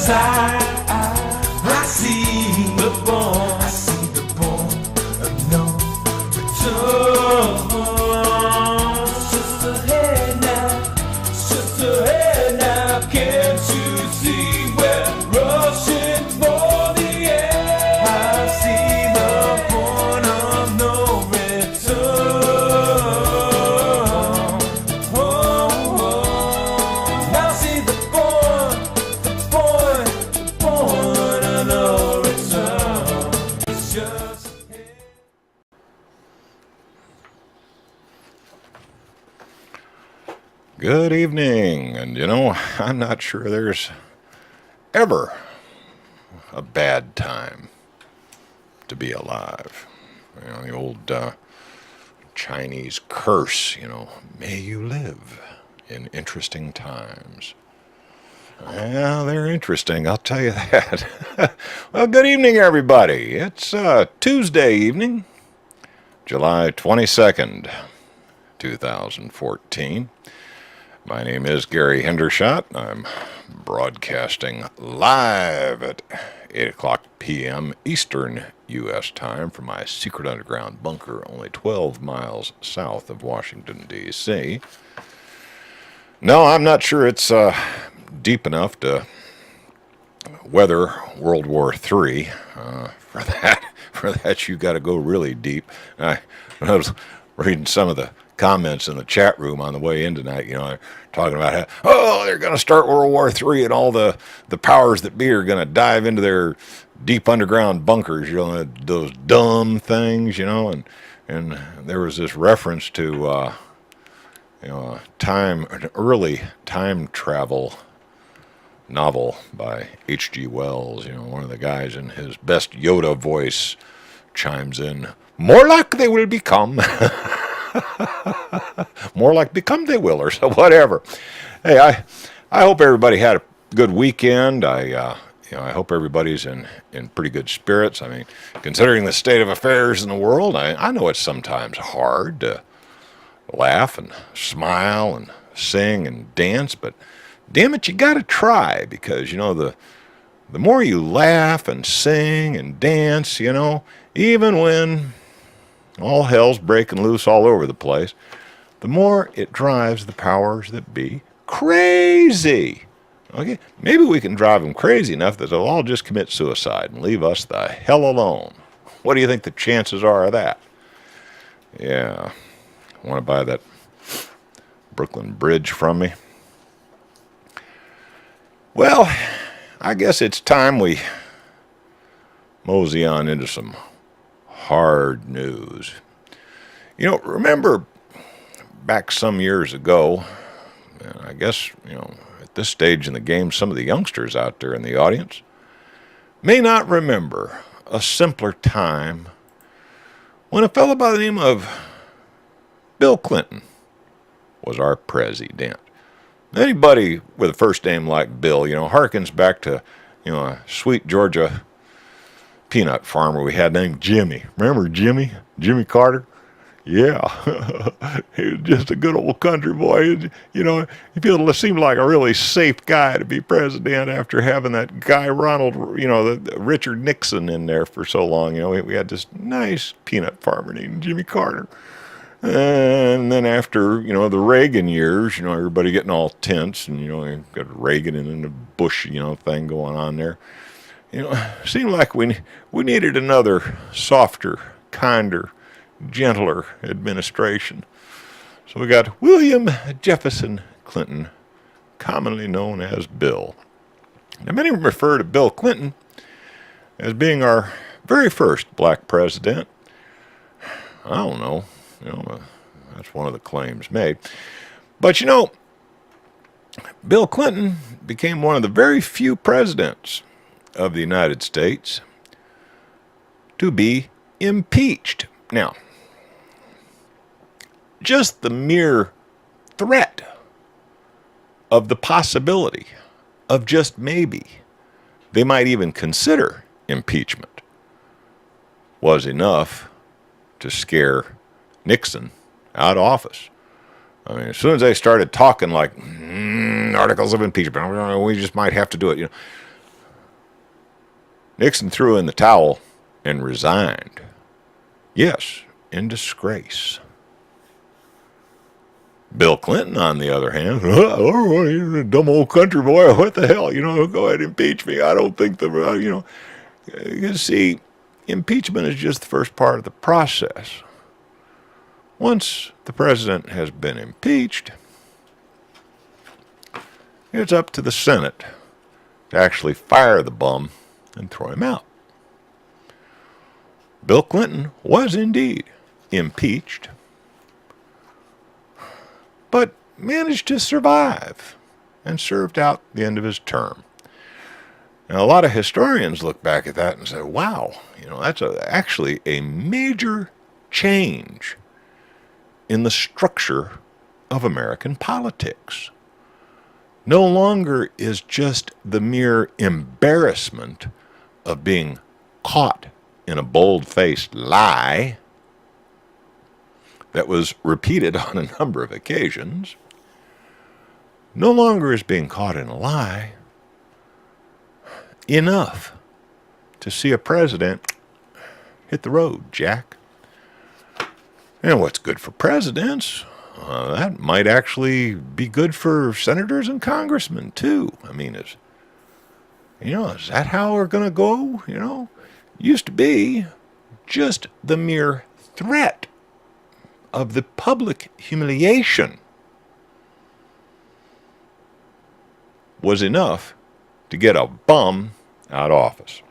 side, I see the born, of no return. Just ahead now, can't you see we're rushing for the end? I see the point of no return. Now see the point of no return. It's just Good evening, and I'm not sure there's ever a bad time to be alive. The old Chinese curse, may you live in interesting times. Yeah, they're interesting, I'll tell you that. Well, good evening, everybody. It's Tuesday evening, July 22nd, 2014. My name is Gary Hendershot. I'm broadcasting live at 8 o'clock p.m. Eastern U.S. time from my secret underground bunker only 12 miles south of Washington, D.C. No, I'm not sure it's deep enough to weather World War III. For that, you got to go really deep. When I was reading some of the comments in the chat room on the way in tonight, talking about how, they're going to start World War III and all the powers that be are going to dive into their deep underground bunkers, those dumb things, and there was this reference to, an early time travel novel by H.G. Wells. One of the guys in his best Yoda voice chimes in, "More like they will become." More like become they will, or so whatever. Hey, I hope everybody had a good weekend. I hope everybody's in pretty good spirits. I mean, considering the state of affairs in the world, I know it's sometimes hard to laugh and smile and sing and dance, but damn it, you got to try, because the more you laugh and sing and dance, even when all hell's breaking loose all over the place, the more it drives the powers that be crazy. Okay, maybe we can drive them crazy enough that they'll all just commit suicide and leave us the hell alone. What do you think the chances are of that? Yeah, want to buy that Brooklyn Bridge from me? Well, I guess it's time we mosey on into some hard news. Remember back some years ago, and I guess, at this stage in the game, some of the youngsters out there in the audience may not remember a simpler time when a fellow by the name of Bill Clinton was our president. Anybody with a first name like Bill, harkens back to, a sweet Georgia peanut farmer we had named Jimmy. Remember Jimmy? Jimmy Carter? Yeah. He was just a good old country boy. He seemed like a really safe guy to be president after having that guy Ronald, the Richard Nixon in there for so long. We had this nice peanut farmer named Jimmy Carter. And then after, the Reagan years, everybody getting all tense, and, you got Reagan and the Bush, thing going on there. Seemed like we needed another softer, kinder, gentler administration. So we got William Jefferson Clinton, commonly known as Bill. Now, many refer to Bill Clinton as being our very first black president. I don't know. That's one of the claims made. But, Bill Clinton became one of the very few presidents of the United States to be impeached. Now, just the mere threat of the possibility of just maybe they might even consider impeachment was enough to scare Nixon out of office. I mean, as soon as they started talking like articles of impeachment, we just might have to do it. Nixon threw in the towel and resigned. Yes, in disgrace. Bill Clinton, on the other hand, oh, he's a dumb old country boy. What the hell? Go ahead and impeach me. I don't think you see, impeachment is just the first part of the process. Once the president has been impeached, it's up to the Senate to actually fire the bum and throw him out. Bill Clinton was indeed impeached, but managed to survive and served out the end of his term. Now, a lot of historians look back at that and say, wow, that's actually a major change in the structure of American politics. No longer is just the mere embarrassment of being caught in a bold-faced lie that was repeated on a number of occasions. No longer is being caught in a lie enough to see a president hit the road, Jack. And what's good for presidents, that might actually be good for senators and congressmen, too. I mean, is that how we're going to go? Used to be just the mere threat of the public humiliation was enough to get a bum out of office.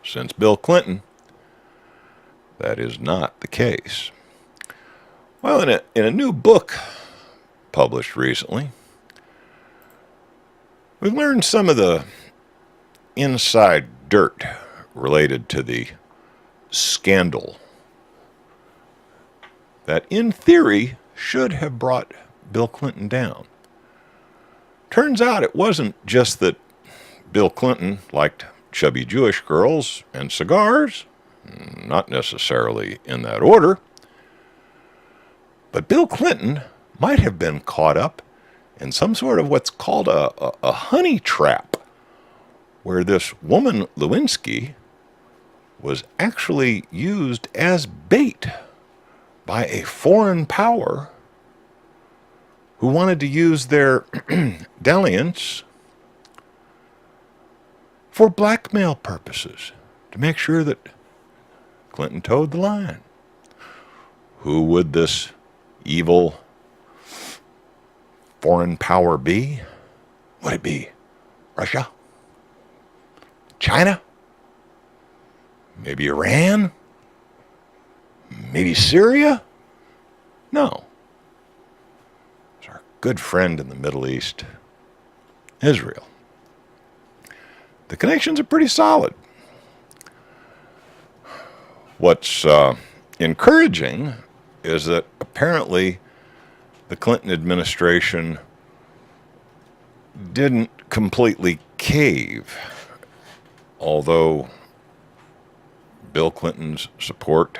Since Bill Clinton, that is not the case. Well, in a new book published recently, we've learned some of the inside dirt related to the scandal that, in theory, should have brought Bill Clinton down. Turns out it wasn't just that Bill Clinton liked chubby Jewish girls and cigars, not necessarily in that order, but Bill Clinton might have been caught up in some sort of what's called a honey trap, where this woman, Lewinsky, was actually used as bait by a foreign power who wanted to use their dalliance for blackmail purposes, to make sure that Clinton towed the line. Who would this evil foreign power be? Would it be Russia? China? Maybe Iran? Maybe Syria? No. It's our good friend in the Middle East, Israel. The connections are pretty solid. What's encouraging is that apparently the Clinton administration didn't completely cave, although Bill Clinton's support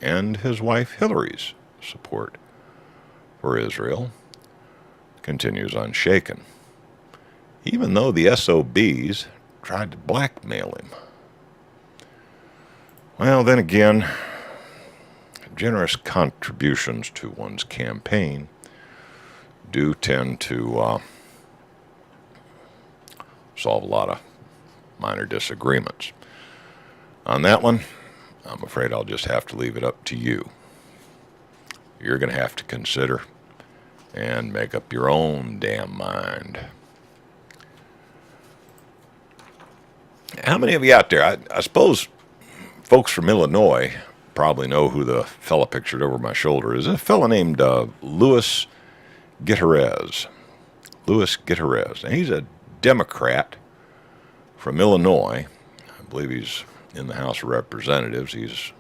and his wife Hillary's support for Israel continues unshaken, even though the SOBs tried to blackmail him. Well, then again, generous contributions to one's campaign do tend to solve a lot of minor disagreements. On that one, I'm afraid I'll just have to leave it up to you. You're going to have to consider and make up your own damn mind. How many of you out there, I suppose folks from Illinois probably know who the fella pictured over my shoulder is. A fella named Louis Gutierrez. Louis Gutierrez. And he's a Democrat from Illinois. I believe he's in the House of Representatives. He's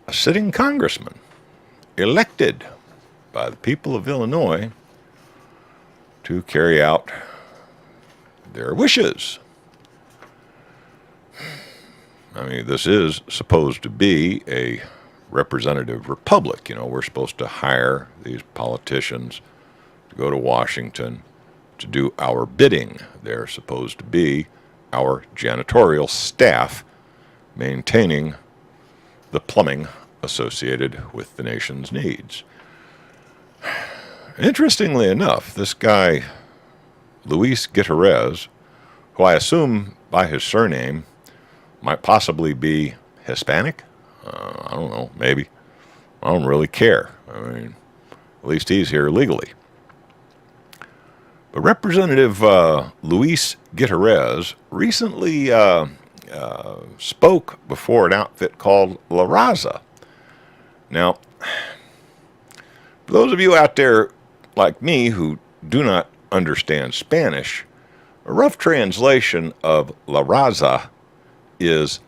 a sitting congressman, elected by the people of Illinois to carry out their wishes. I mean, this is supposed to be a representative republic. You know, we're supposed to hire these politicians to go to Washington to do our bidding. They're supposed to be our janitorial staff maintaining the plumbing associated with the nation's needs. Interestingly enough, this guy, Luis Gutierrez, who I assume by his surname might possibly be Hispanic. I don't know, maybe. I don't really care. I mean, at least he's here legally. But Representative Luis Gutierrez recently spoke before an outfit called La Raza. Now, for those of you out there like me who do not understand Spanish, a rough translation of La Raza is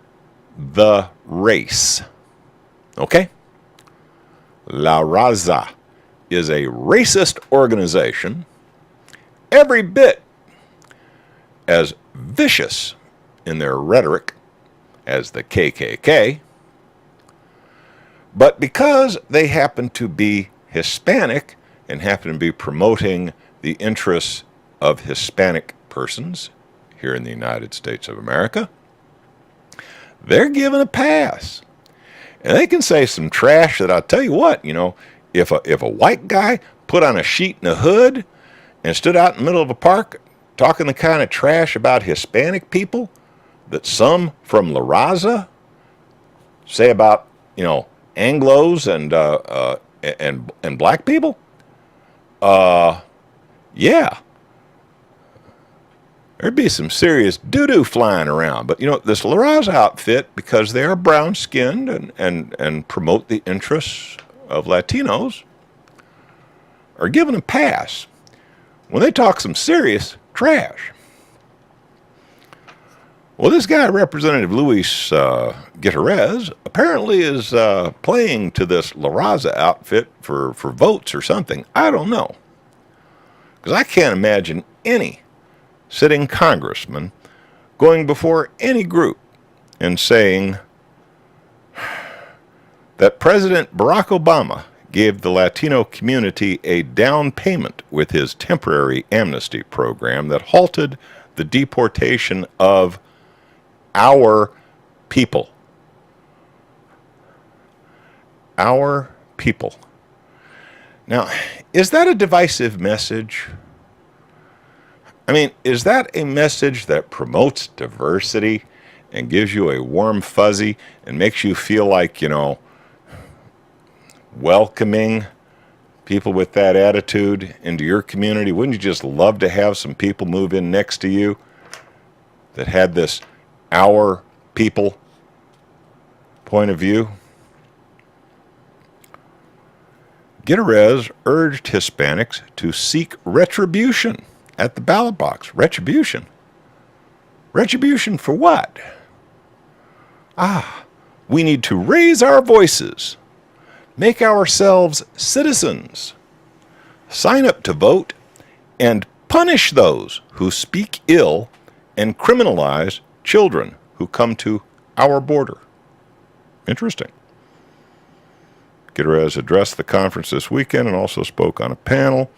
the race. Okay? La Raza is a racist organization every bit as vicious in their rhetoric as the KKK, but because they happen to be Hispanic and happen to be promoting the interests of Hispanic persons here in the United States of America, they're given a pass. And they can say some trash that I'll tell you what, if a white guy put on a sheet and a hood and stood out in the middle of a park talking the kind of trash about Hispanic people that some from La Raza say about, Anglos and black people, yeah, there'd be some serious doo-doo flying around. But, this La Raza outfit, because they are brown-skinned and promote the interests of Latinos, are given a pass when they talk some serious trash. Well, this guy, Representative Luis Gutierrez, apparently is playing to this La Raza outfit for votes or something. I don't know. Because I can't imagine any sitting congressman going before any group and saying that President Barack Obama gave the Latino community a down payment with his temporary amnesty program that halted the deportation of our people. Our people. Now, is that a divisive message? I mean, is that a message that promotes diversity and gives you a warm fuzzy and makes you feel like, welcoming people with that attitude into your community? Wouldn't you just love to have some people move in next to you that had this our people point of view? Gutierrez urged Hispanics to seek retribution at the ballot box. Retribution? Retribution for what? We need to raise our voices, make ourselves citizens, sign up to vote, and punish those who speak ill and criminalize children who come to our border. Interesting. Gutierrez addressed the conference this weekend and also spoke on a panel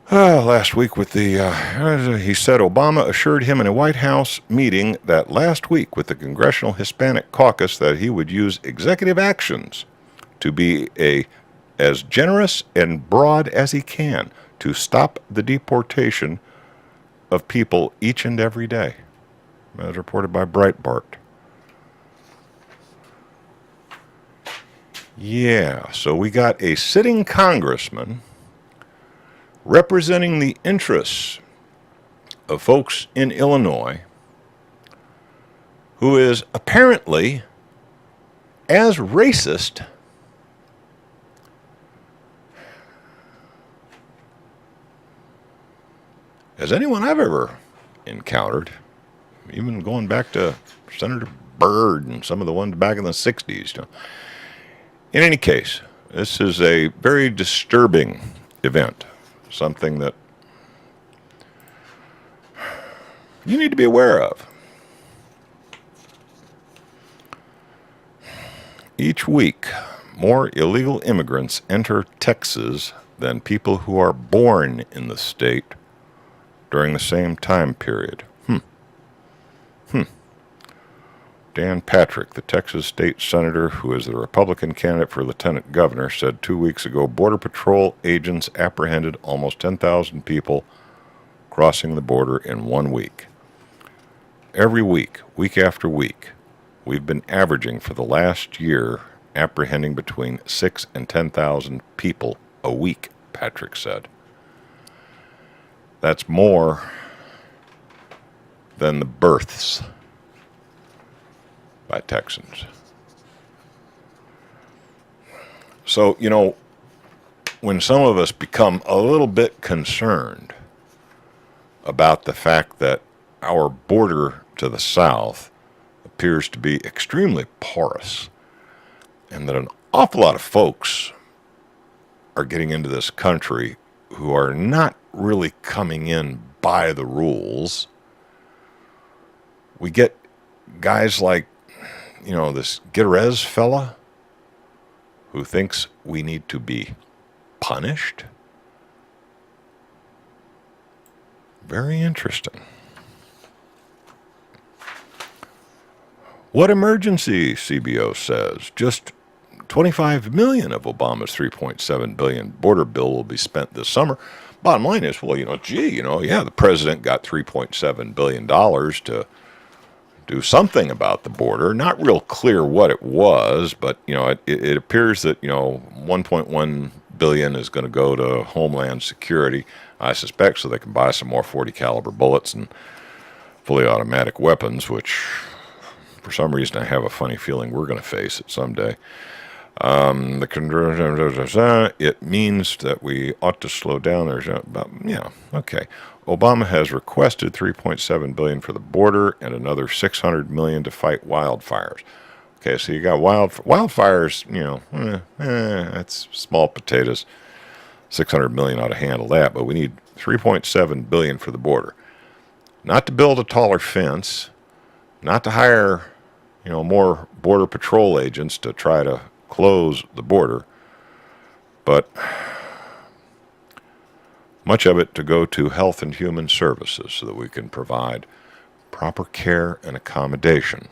last week with he said Obama assured him in a White House meeting that last week with the Congressional Hispanic Caucus that he would use executive actions to be as generous and broad as he can to stop the deportation of people each and every day, as reported by Breitbart. Yeah, so we got a sitting congressman representing the interests of folks in Illinois who is apparently as racist as anyone I've ever encountered, even going back to Senator Byrd and some of the ones back in the 60s. In any case, this is a very disturbing event, something that you need to be aware of. Each week, more illegal immigrants enter Texas than people who are born in the state during the same time period. Dan Patrick, the Texas state senator who is the Republican candidate for lieutenant governor, said 2 weeks ago Border Patrol agents apprehended almost 10,000 people crossing the border in 1 week. Every week, week after week, we've been averaging for the last year apprehending between 6,000 and 10,000 people a week, Patrick said. That's more than the births by Texans. So, when some of us become a little bit concerned about the fact that our border to the south appears to be extremely porous and that an awful lot of folks are getting into this country who are not really coming in by the rules, we get guys like this Gutierrez fella who thinks we need to be punished. Very interesting. What emergency, CBO says? Just $25 million of Obama's $3.7 billion border bill will be spent this summer. Bottom line is, the president got $3.7 billion to do something about the border. Not real clear what it was, but it appears that $1.1 billion is going to go to Homeland Security, I suspect, so they can buy some more 40 caliber bullets and fully automatic weapons, which for some reason I have a funny feeling we're going to face it someday. It means that we ought to slow down. Okay. Obama has requested $3.7 billion for the border and another $600 million to fight wildfires. Okay, so you got wildfires. That's small potatoes. $600 million ought to handle that, but we need $3.7 billion for the border. Not to build a taller fence, not to hire, more border patrol agents to try to close the border, but much of it to go to Health and Human Services so that we can provide proper care and accommodation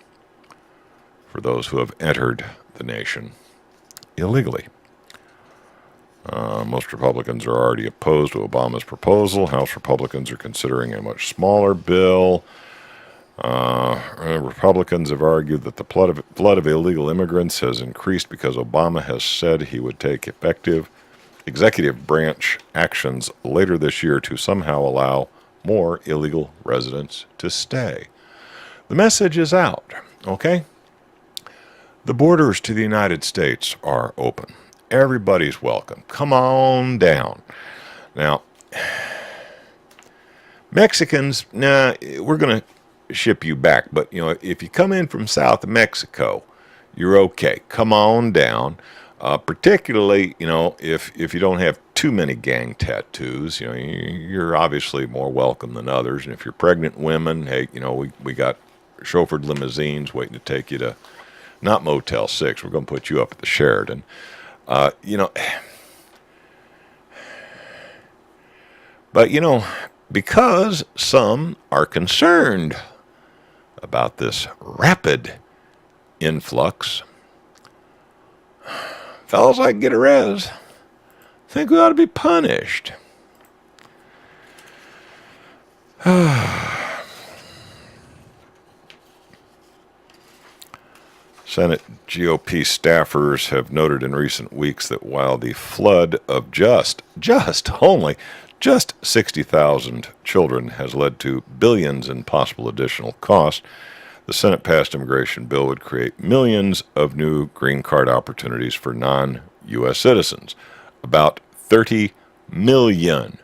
for those who have entered the nation illegally. Most Republicans are already opposed to Obama's proposal. House Republicans are considering a much smaller bill. Republicans have argued that the flood of illegal immigrants has increased because Obama has said he would take effective executive branch actions later this year to somehow allow more illegal residents to stay. The message is out, okay? The borders to the United States are open. Everybody's welcome. Come on down. Now, Mexicans, we're going to ship you back. But, if you come in from south of Mexico, you're okay. Come on down. Particularly, if you don't have too many gang tattoos, you're obviously more welcome than others. And if you're pregnant women, hey, we got chauffeured limousines waiting to take you to, not Motel 6. We're going to put you up at the Sheraton. But, because some are concerned about this rapid influx, fellows like Gutierrez think we ought to be punished. Senate GOP staffers have noted in recent weeks that while the flood of just 60,000 children has led to billions in possible additional costs, the Senate-passed immigration bill would create millions of new green card opportunities for non-U.S. citizens. About 30 million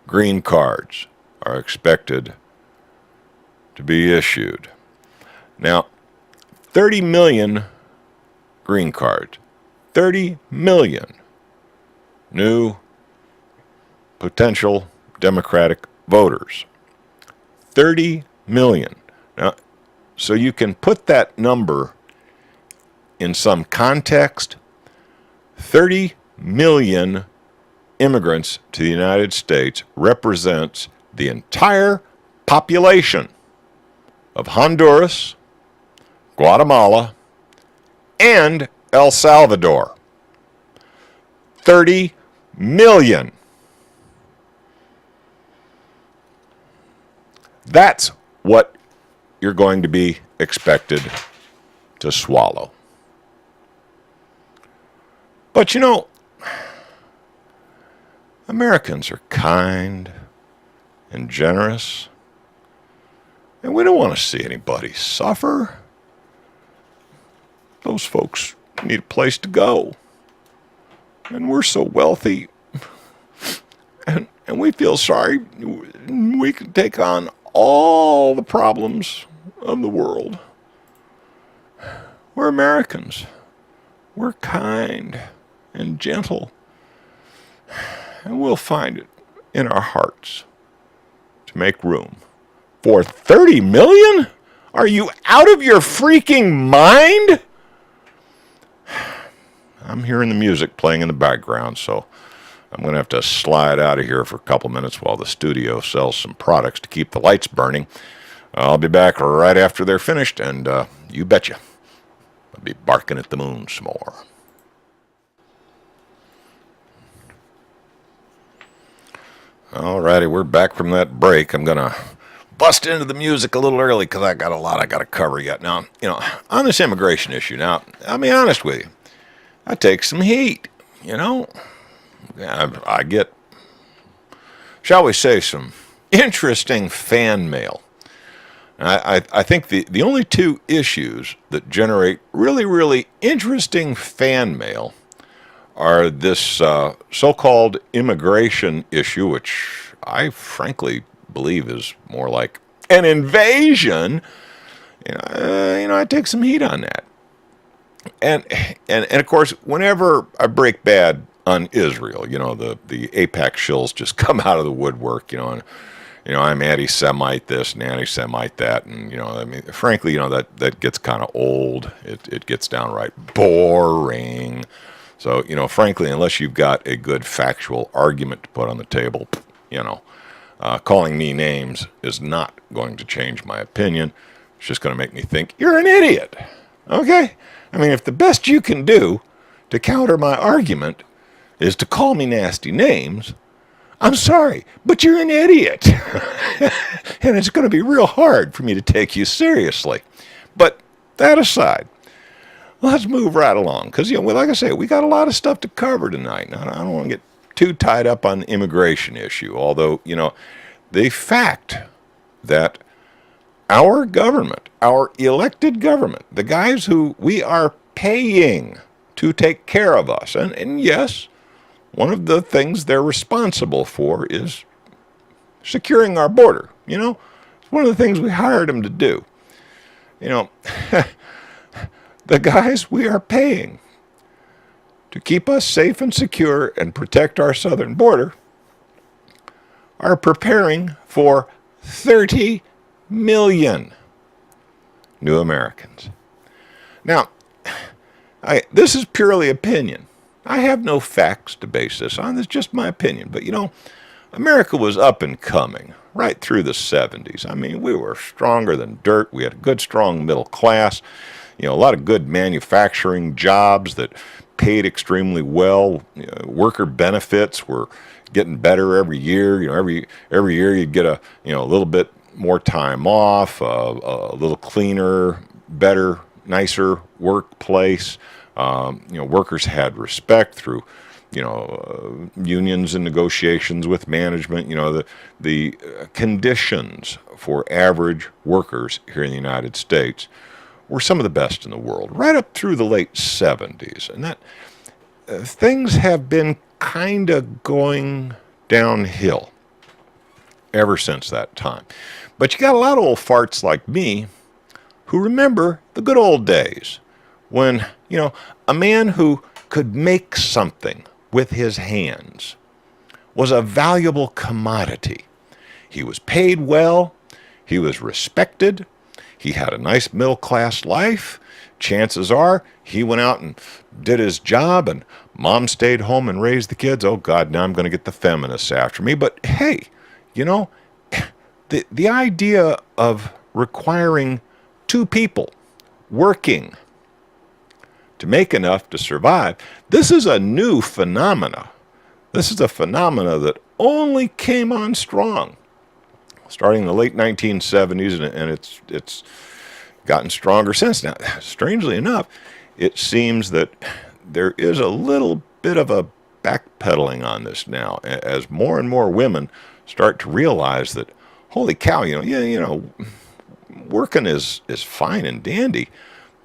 green cards are expected to be issued. Now, 30 million green cards, 30 million new potential Democratic voters, 30 million. Now, so you can put that number in some context. 30 million immigrants to the United States represents the entire population of Honduras, Guatemala, and El Salvador. 30 million. That's what you're going to be expected to swallow. But you know, Americans are kind and generous, and we don't want to see anybody suffer. Those folks need a place to go. And we're so wealthy, and we feel sorry. We can take on all the problems of the world. We're Americans. We're kind and gentle. And we'll find it in our hearts to make room for 30 million? Are you out of your freaking mind? I'm hearing the music playing in the background, so I'm going to have to slide out of here for a couple minutes while the studio sells some products to keep the lights burning. I'll be back right after they're finished, and you betcha, I'll be barking at the moon some more. Alrighty, we're back from that break. I'm going to bust into the music a little early because I got a lot I got to cover yet. Now, on this immigration issue, now, I'll be honest with you. I take some heat, I get, shall we say, some interesting fan mail. I think the only two issues that generate really, really interesting fan mail are this so-called immigration issue, which I frankly believe is more like an invasion. I take some heat on that. And of course, whenever I break bad on Israel, the AIPAC shills just come out of the woodwork, and I'm anti-Semite this and anti-Semite that, and frankly, that gets kind of old. It gets downright boring. So, frankly, unless you've got a good factual argument to put on the table, calling me names is not going to change my opinion. It's just going to make me think you're an idiot. Okay? If the best you can do to counter my argument is to call me nasty names, I'm sorry, but you're an idiot. And it's going to be real hard for me to take you seriously. But that aside, let's move right along. Because, like I say, we got a lot of stuff to cover tonight. Now, I don't want to get too tied up on the immigration issue. Although, the fact that our government, our elected government, the guys who we are paying to take care of us, and yes, one of the things they're responsible for is securing our border. It's one of the things we hired them to do. The guys we are paying to keep us safe and secure and protect our southern border are preparing for 30 million new Americans. Now, this is purely opinion. I have no facts to base this on. It's just my opinion. But, America was up and coming right through the 70s. We were stronger than dirt. We had a good, strong middle class. A lot of good manufacturing jobs that paid extremely well. Worker benefits were getting better every year. Every year you'd get a little bit more time off, a little cleaner, better, nicer workplace. Workers had respect through, unions and negotiations with management. The conditions for average workers here in the United States were some of the best in the world, right up through the late 70s. And that things have been kind of going downhill ever since that time. But you got a lot of old farts like me who remember the good old days when, a man who could make something with his hands was a valuable commodity. He was paid well, he was respected, he had a nice middle-class life. Chances are he went out and did his job, and mom stayed home and raised the kids. Oh, God, now I'm going to get the feminists after me. But, hey, the idea of requiring two people working to make enough to survive. This is a new phenomena. This is a phenomena that only came on strong starting in the late 1970s, and it's gotten stronger since. Now, strangely enough, it seems that there is a little bit of a backpedaling on this now, as more and more women start to realize that, holy cow, working is fine and dandy,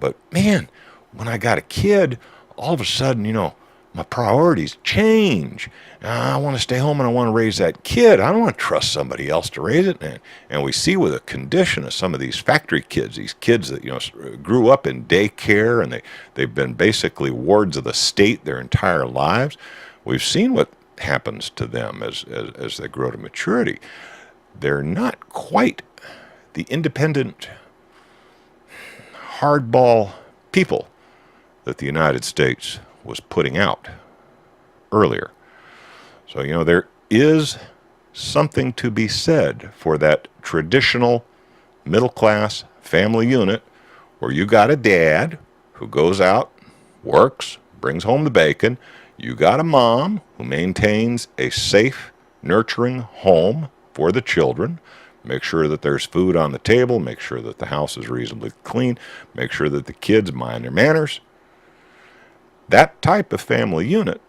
but man, when I got a kid, all of a sudden, my priorities change. I want to stay home and I want to raise that kid. I don't want to trust somebody else to raise it. And we see with the condition of some of these factory kids, these kids that grew up in daycare and they've been basically wards of the state their entire lives. We've seen what happens to them as they grow to maturity. They're not quite the independent, hardball people that the United States was putting out earlier. So, there is something to be said for that traditional middle-class family unit where you got a dad who goes out, works, brings home the bacon. You got a mom who maintains a safe, nurturing home for the children. Make sure that there's food on the table. Make sure that the house is reasonably clean. Make sure that the kids mind their manners. That type of family unit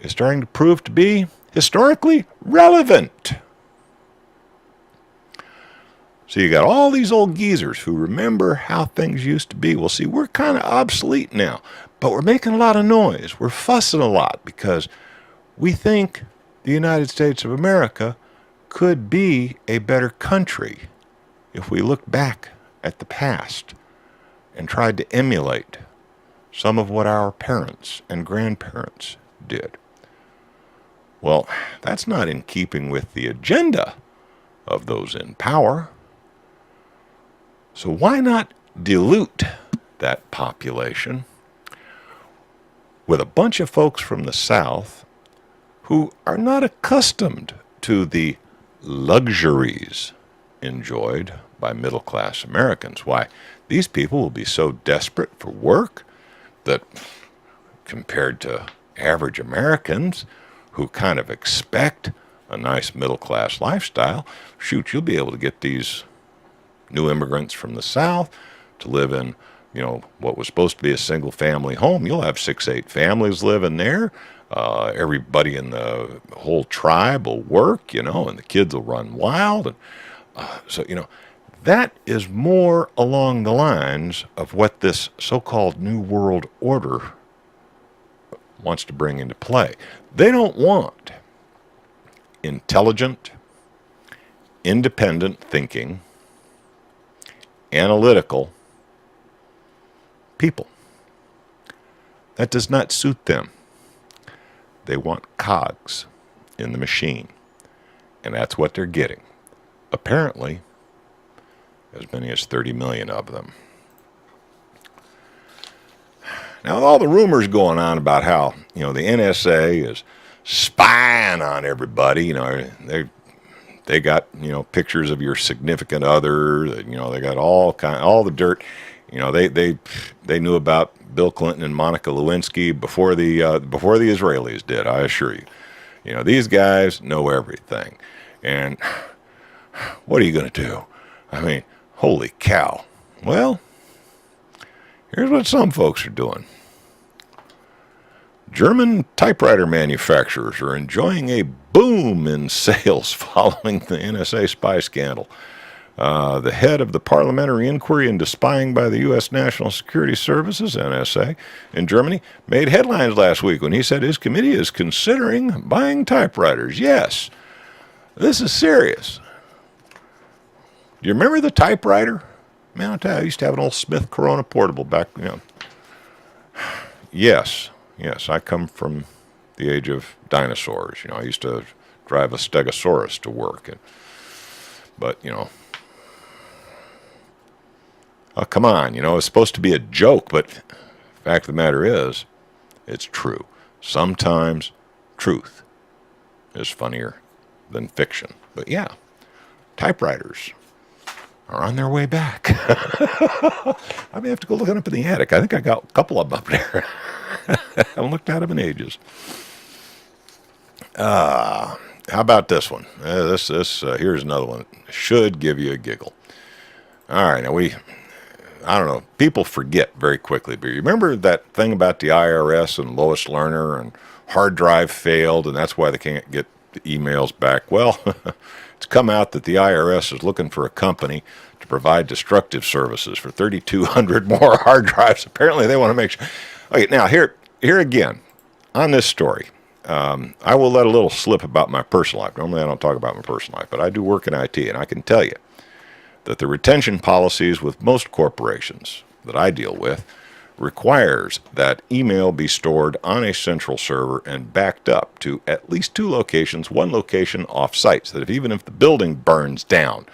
is starting to prove to be historically relevant. So you got all these old geezers who remember how things used to be. Well, see, we're kind of obsolete now, but we're making a lot of noise. We're fussing a lot because we think the United States of America could be a better country if we look back at the past and tried to emulate some of what our parents and grandparents did. Well, that's not in keeping with the agenda of those in power. So why not dilute that population with a bunch of folks from the South who are not accustomed to the luxuries enjoyed by middle-class Americans? Why, these people will be so desperate for work that compared to average Americans who kind of expect a nice middle-class lifestyle, shoot, you'll be able to get these new immigrants from the South to live in, what was supposed to be a single-family home. You'll have 6-8 families living there. Everybody in the whole tribe will work, and the kids will run wild. And so, that is more along the lines of what this so-called New World Order wants to bring into play. They don't want intelligent, independent thinking, analytical people. That does not suit them. They want cogs in the machine, and that's what they're getting. Apparently, as many as 30 million of them. Now, with all the rumors going on about how, the NSA is spying on everybody, they got, pictures of your significant other, they got all the dirt. They knew about Bill Clinton and Monica Lewinsky before the Israelis did, I assure you. These guys know everything. And what are you going to do? I mean, holy cow. Well, here's what some folks are doing. German typewriter manufacturers are enjoying a boom in sales following the NSA spy scandal. The head of the Parliamentary Inquiry into Spying by the U.S. National Security Services, NSA, in Germany, made headlines last week when he said his committee is considering buying typewriters. Yes, this is serious. Do you remember the typewriter? Man, I'll tell you, I used to have an old Smith Corona portable back, Yes, I come from the age of dinosaurs. I used to drive a Stegosaurus to work. But, oh, come on, it's supposed to be a joke, but the fact of the matter is, it's true. Sometimes truth is funnier than fiction. But yeah, typewriters. are on their way back. I may have to go looking up in the attic. I think I got a couple of them up there. I haven't looked at them in ages. How about this one? Here's another one. Should give you a giggle. All right, now I don't know, people forget very quickly, but you remember that thing about the IRS and Lois Lerner and hard drive failed, and that's why they can't get the emails back? Well, it's come out that the IRS is looking for a company to provide destructive services for 3,200 more hard drives. Apparently, they want to make sure. Okay, now here again, on this story, I will let a little slip about my personal life. Normally, I don't talk about my personal life, but I do work in IT, and I can tell you that the retention policies with most corporations that I deal with requires that email be stored on a central server and backed up to at least 2 locations, 1 location off-site, so that even if the building burns down,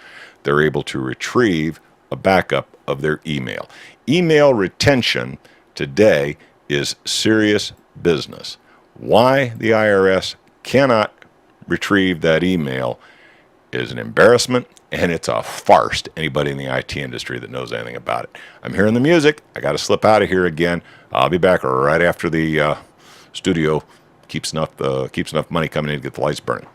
they're able to retrieve a backup of their email. Email retention today is serious business. Why the IRS cannot retrieve that email is an embarrassment, and it's a farce to anybody in the IT industry that knows anything about it. I'm hearing the music. I got to slip out of here again. I'll be back right after the studio keeps enough money coming in to get the lights burning.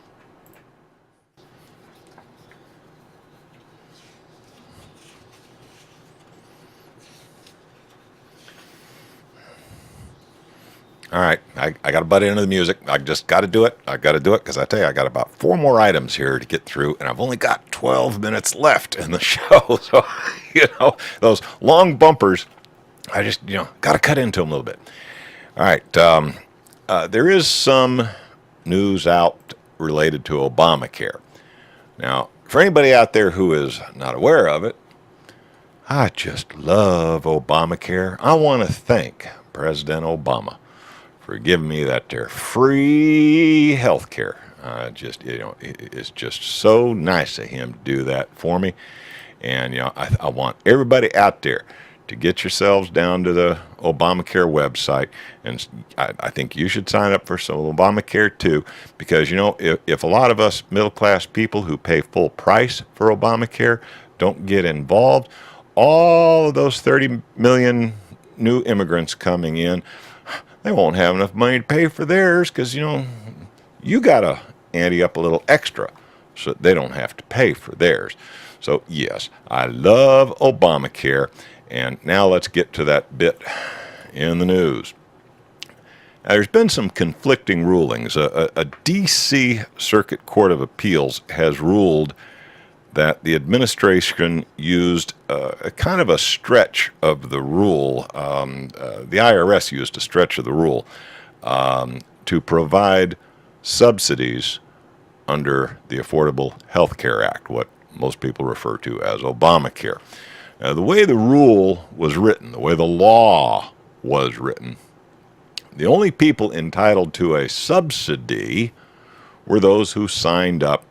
All right, I got to butt into the music. I just got to do it. I got to do it because I tell you, I got about 4 more items here to get through, and I've only got 12 minutes left in the show. So, those long bumpers, I just, got to cut into them a little bit. All right, there is some news out related to Obamacare. Now, for anybody out there who is not aware of it, I just love Obamacare. I want to thank President Obama for giving me that there free health care. It's just so nice of him to do that for me. And, I want everybody out there to get yourselves down to the Obamacare website. And I think you should sign up for some Obamacare too, because, if a lot of us middle-class people who pay full price for Obamacare don't get involved, all of those 30 million new immigrants coming in, they won't have enough money to pay for theirs because, you got to ante up a little extra so that they don't have to pay for theirs. So, yes, I love Obamacare. And now let's get to that bit in the news. Now, there's been some conflicting rulings. A D.C. Circuit Court of Appeals has ruled that the administration used a kind of a stretch of the rule. The IRS used a stretch of the rule to provide subsidies under the Affordable Health Care Act, what most people refer to as Obamacare. The way the rule was written, the way the law was written, the only people entitled to a subsidy were those who signed up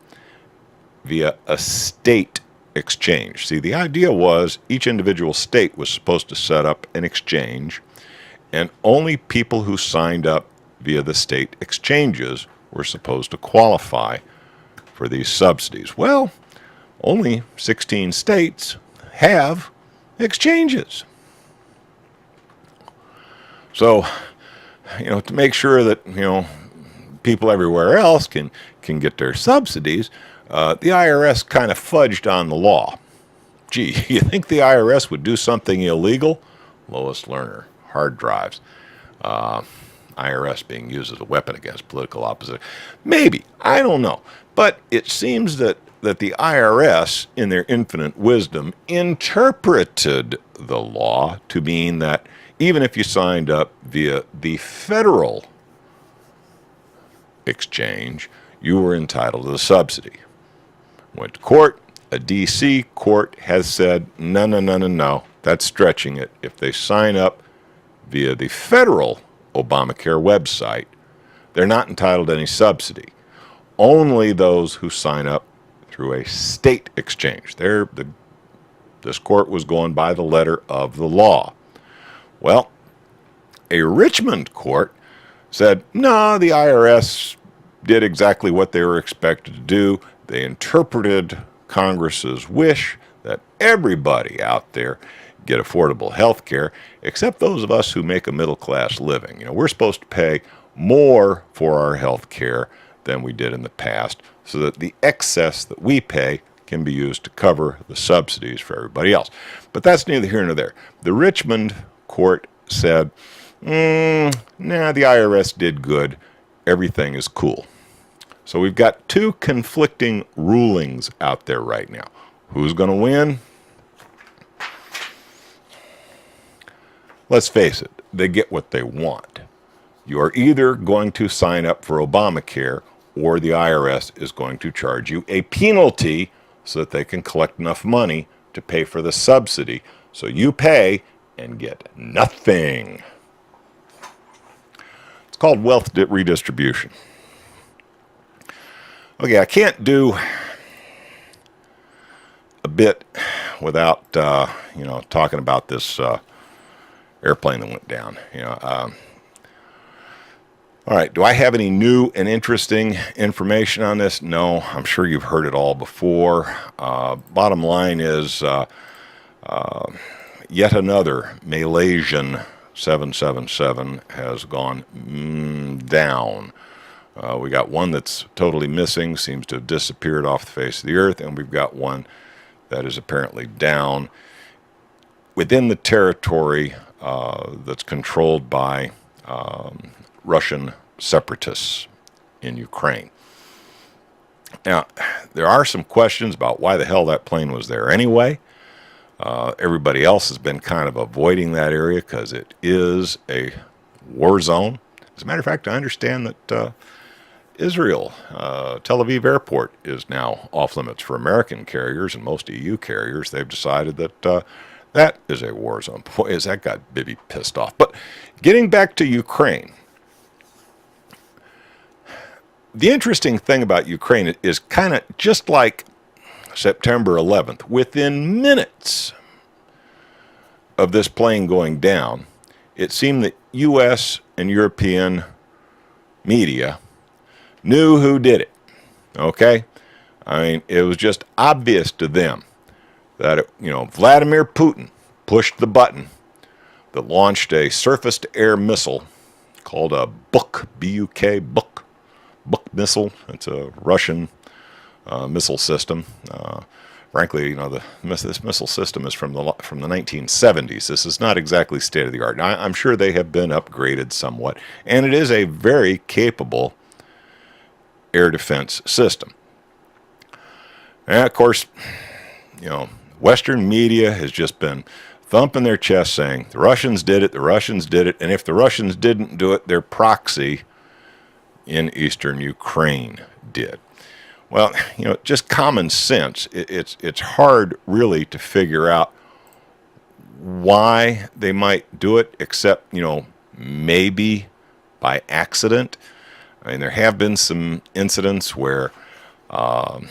via a state exchange. See, the idea was each individual state was supposed to set up an exchange, and only people who signed up via the state exchanges were supposed to qualify for these subsidies. Well, only 16 states have exchanges. So, to make sure that, people everywhere else can get their subsidies, the IRS kind of fudged on the law. Gee, you think the IRS would do something illegal? Lois Lerner, hard drives. IRS being used as a weapon against political opposition. Maybe, I don't know. But it seems that the IRS, in their infinite wisdom, interpreted the law to mean that even if you signed up via the federal exchange, you were entitled to the subsidy. Went to court. A D.C. court has said, no, that's stretching it. If they sign up via the federal Obamacare website, they're not entitled to any subsidy. Only those who sign up through a state exchange. This court was going by the letter of the law. Well, a Richmond court said, no, the IRS did exactly what they were expected to do. They interpreted Congress's wish. that everybody out there get affordable health care, except those of us who make a middle-class living. We're supposed to pay more for our health care than we did in the past, so that the excess that we pay can be used to cover the subsidies for everybody else. But that's neither here nor there. The Richmond court said, nah, the IRS did good. Everything is cool. So we've got two conflicting rulings out there right now. Who's going to win? Let's face it, they get what they want. You are either going to sign up for Obamacare, or the IRS is going to charge you a penalty so that they can collect enough money to pay for the subsidy. So you pay and get nothing. It's called wealth redistribution. Okay, I can't do a bit without, talking about this airplane that went down. All right, do I have any new and interesting information on this? No, I'm sure you've heard it all before. Bottom line is yet another Malaysian 777 has gone down. We got one that's totally missing, seems to have disappeared off the face of the earth, and we've got one that is apparently down within the territory that's controlled by Russian separatists in Ukraine. Now, there are some questions about why the hell that plane was there anyway. Everybody else has been kind of avoiding that area because it is a war zone. As a matter of fact, I understand that Israel, Tel Aviv Airport is now off limits for American carriers and most EU carriers. They've decided that that is a war zone. Boy, is that got Bibi pissed off. But getting back to Ukraine, the interesting thing about Ukraine is kind of just like September 11th. Within minutes of this plane going down, it seemed that U.S. and European media knew who did it. Okay? I mean, it was just obvious to them that, Vladimir Putin pushed the button that launched a surface-to-air missile called a Buk, B-U-K, Buk missile. It's a Russian missile system. Frankly, this missile system is from the 1970s. This is not exactly state-of-the-art. Now, I'm sure they have been upgraded somewhat, and it is a very capable air defense system. And, of course, Western media has just been thumping their chest saying, the Russians did it, and if the Russians didn't do it, their proxy in eastern Ukraine did. Well, just common sense, it's hard really to figure out why they might do it, except, maybe by accident. I mean, there have been some incidents where the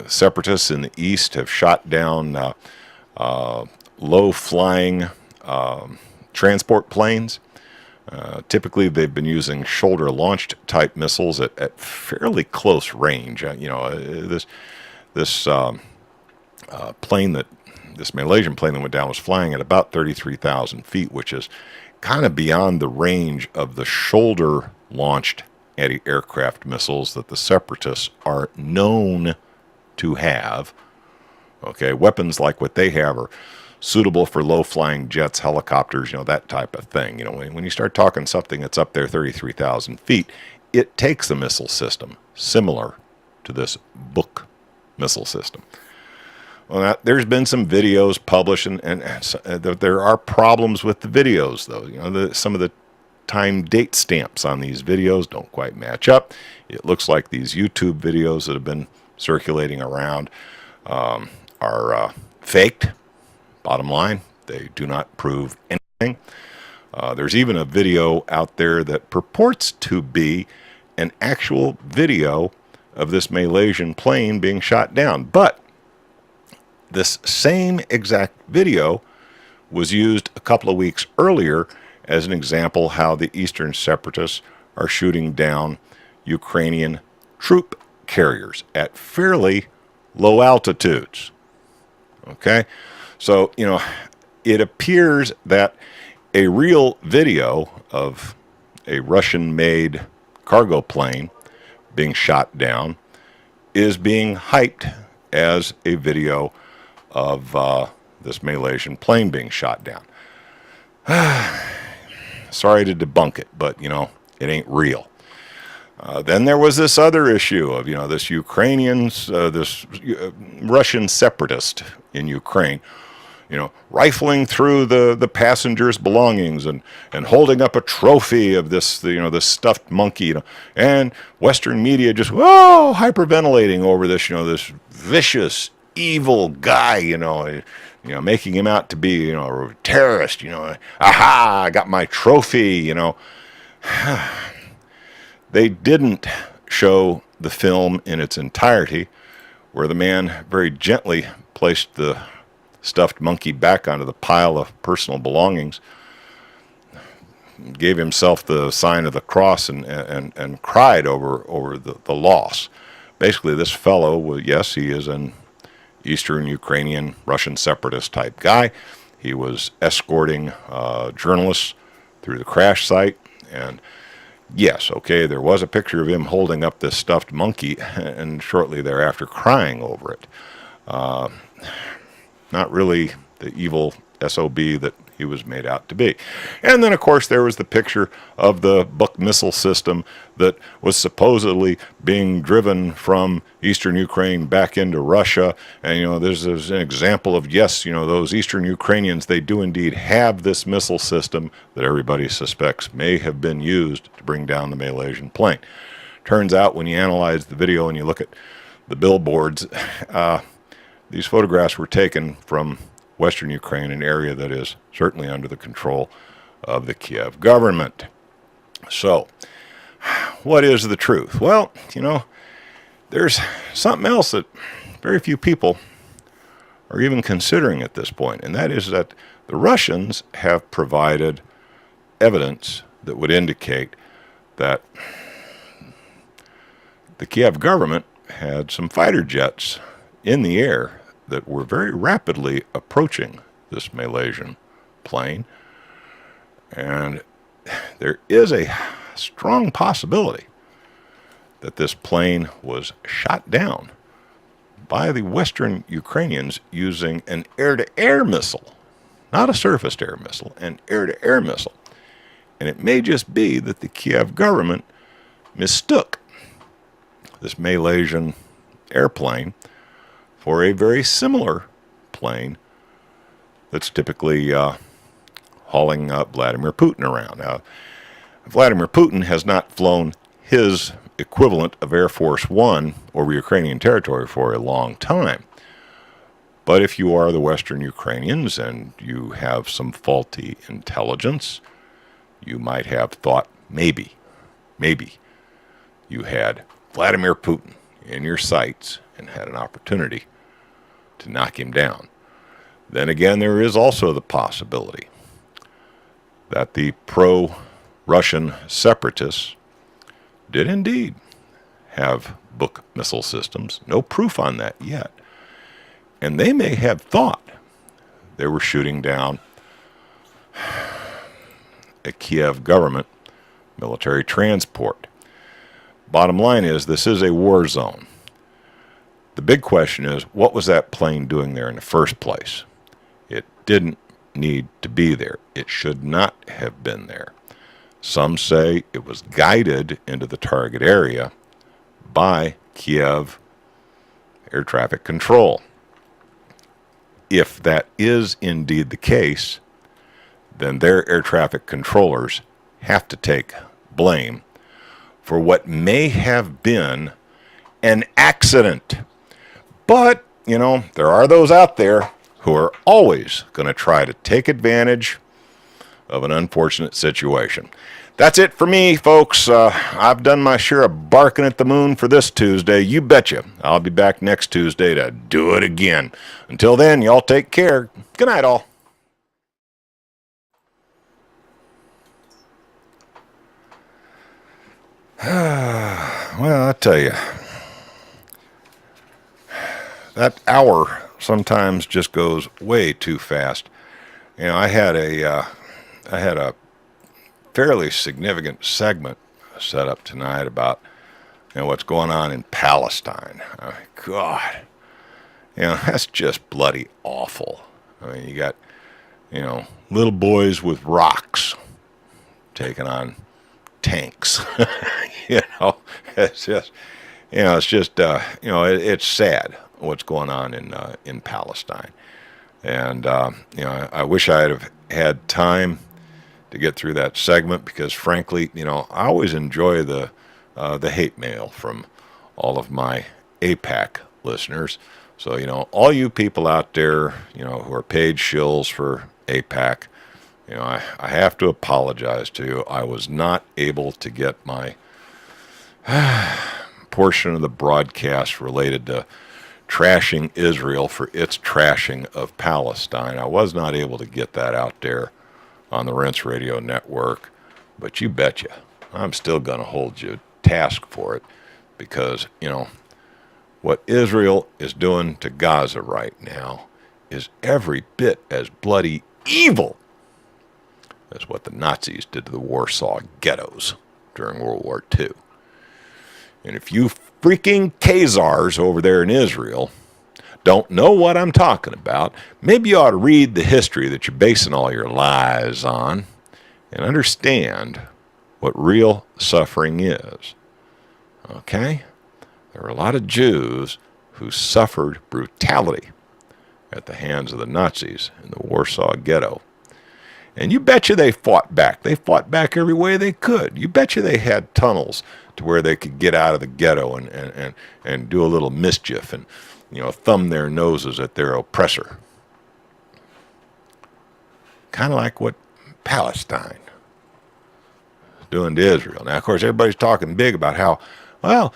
separatists in the east have shot down low-flying transport planes. Typically, they've been using shoulder-launched type missiles at fairly close range. This Malaysian plane that went down was flying at about 33,000 feet, which is kind of beyond the range of the shoulder-launched anti-aircraft missiles that the separatists are known to have. Okay, weapons like what they have are suitable for low-flying jets, helicopters, that type of thing. When you start talking something that's up there 33,000 feet, it takes a missile system similar to this Buk missile system. Well, there's been some videos published, and there are problems with the videos, though. Some of the time date stamps on these videos don't quite match up. It looks like these YouTube videos that have been circulating around are faked. Bottom line, they do not prove anything. There's even a video out there that purports to be an actual video of this Malaysian plane being shot down. But this same exact video was used a couple of weeks earlier as an example how the Eastern separatists are shooting down Ukrainian troop carriers at fairly low altitudes. Okay? So, it appears that a real video of a Russian-made cargo plane being shot down is being hyped as a video of this Malaysian plane being shot down. Sorry to debunk it, but, it ain't real. Then there was this other issue of, this Russian separatist in Ukraine, rifling through the passengers' belongings and holding up a trophy of this, this stuffed monkey, and Western media just, hyperventilating over this, this vicious, evil guy, making him out to be, a terrorist, aha, I got my trophy, They didn't show the film in its entirety, where the man very gently placed the stuffed monkey back onto the pile of personal belongings, gave himself the sign of the cross, and cried over the loss. Basically, this fellow, yes, he is an Eastern Ukrainian Russian separatist type guy. He was escorting journalists through the crash site, and yes, okay, there was a picture of him holding up this stuffed monkey and shortly thereafter crying over it. Not really the evil SOB that he was made out to be. And then, of course, there was the picture of the Buk missile system that was supposedly being driven from eastern Ukraine back into Russia. And, there's an example of, yes, those eastern Ukrainians, they do indeed have this missile system that everybody suspects may have been used to bring down the Malaysian plane. Turns out when you analyze the video and you look at the billboards, these photographs were taken from Western Ukraine, an area that is certainly under the control of the Kiev government. So, what is the truth? Well, there's something else that very few people are even considering at this point, and that is that the Russians have provided evidence that would indicate that the Kiev government had some fighter jets in the air that were very rapidly approaching this Malaysian plane. And there is a strong possibility that this plane was shot down by the Western Ukrainians using an air-to-air missile, not a surface-to-air missile, an air-to-air missile. And it may just be that the Kiev government mistook this Malaysian airplane for a very similar plane that's typically hauling Vladimir Putin around. Now, Vladimir Putin has not flown his equivalent of Air Force One over Ukrainian territory for a long time. But if you are the Western Ukrainians and you have some faulty intelligence, you might have thought maybe you had Vladimir Putin in your sights and had an opportunity to knock him down. Then again, there is also the possibility that the pro-Russian separatists did indeed have Buk missile systems. No proof on that yet. And they may have thought they were shooting down a Kiev government military transport. Bottom line is, this is a war zone. The big question is, what was that plane doing there in the first place? It didn't need to be there. It should not have been there. Some say it was guided into the target area by Kiev air traffic control. If that is indeed the case, then their air traffic controllers have to take blame for what may have been an accident. But, there are those out there who are always going to try to take advantage of an unfortunate situation. That's it for me, folks. I've done my share of barking at the moon for this Tuesday. You betcha. I'll be back next Tuesday to do it again. Until then, y'all take care. Good night, all. Well, I tell you, that hour sometimes just goes way too fast. I had a fairly significant segment set up tonight about what's going on in Palestine. God, that's just bloody awful. I mean, you got little boys with rocks taking on tanks. It's just it's sad what's going on in Palestine. And I wish I'd have had time to get through that segment because, frankly, I always enjoy the hate mail from all of my APAC listeners. So all you people out there, who are paid shills for APAC, I have to apologize to you. I was not able to get my portion of the broadcast related to trashing Israel for its trashing of Palestine. I was not able to get that out there on the Rents Radio Network, but you betcha, I'm still going to hold you task for it because, what Israel is doing to Gaza right now is every bit as bloody evil as what the Nazis did to the Warsaw ghettos during World War II. And if you freaking Khazars over there in Israel don't know what I'm talking about, maybe you ought to read the history that you're basing all your lies on and understand what real suffering is. Okay? There are a lot of Jews who suffered brutality at the hands of the Nazis in the Warsaw Ghetto. And you betcha they fought back. They fought back every way they could. You betcha they had tunnels to where they could get out of the ghetto and do a little mischief and, thumb their noses at their oppressor. Kind of like what Palestine is doing to Israel. Now, of course, everybody's talking big about how, well,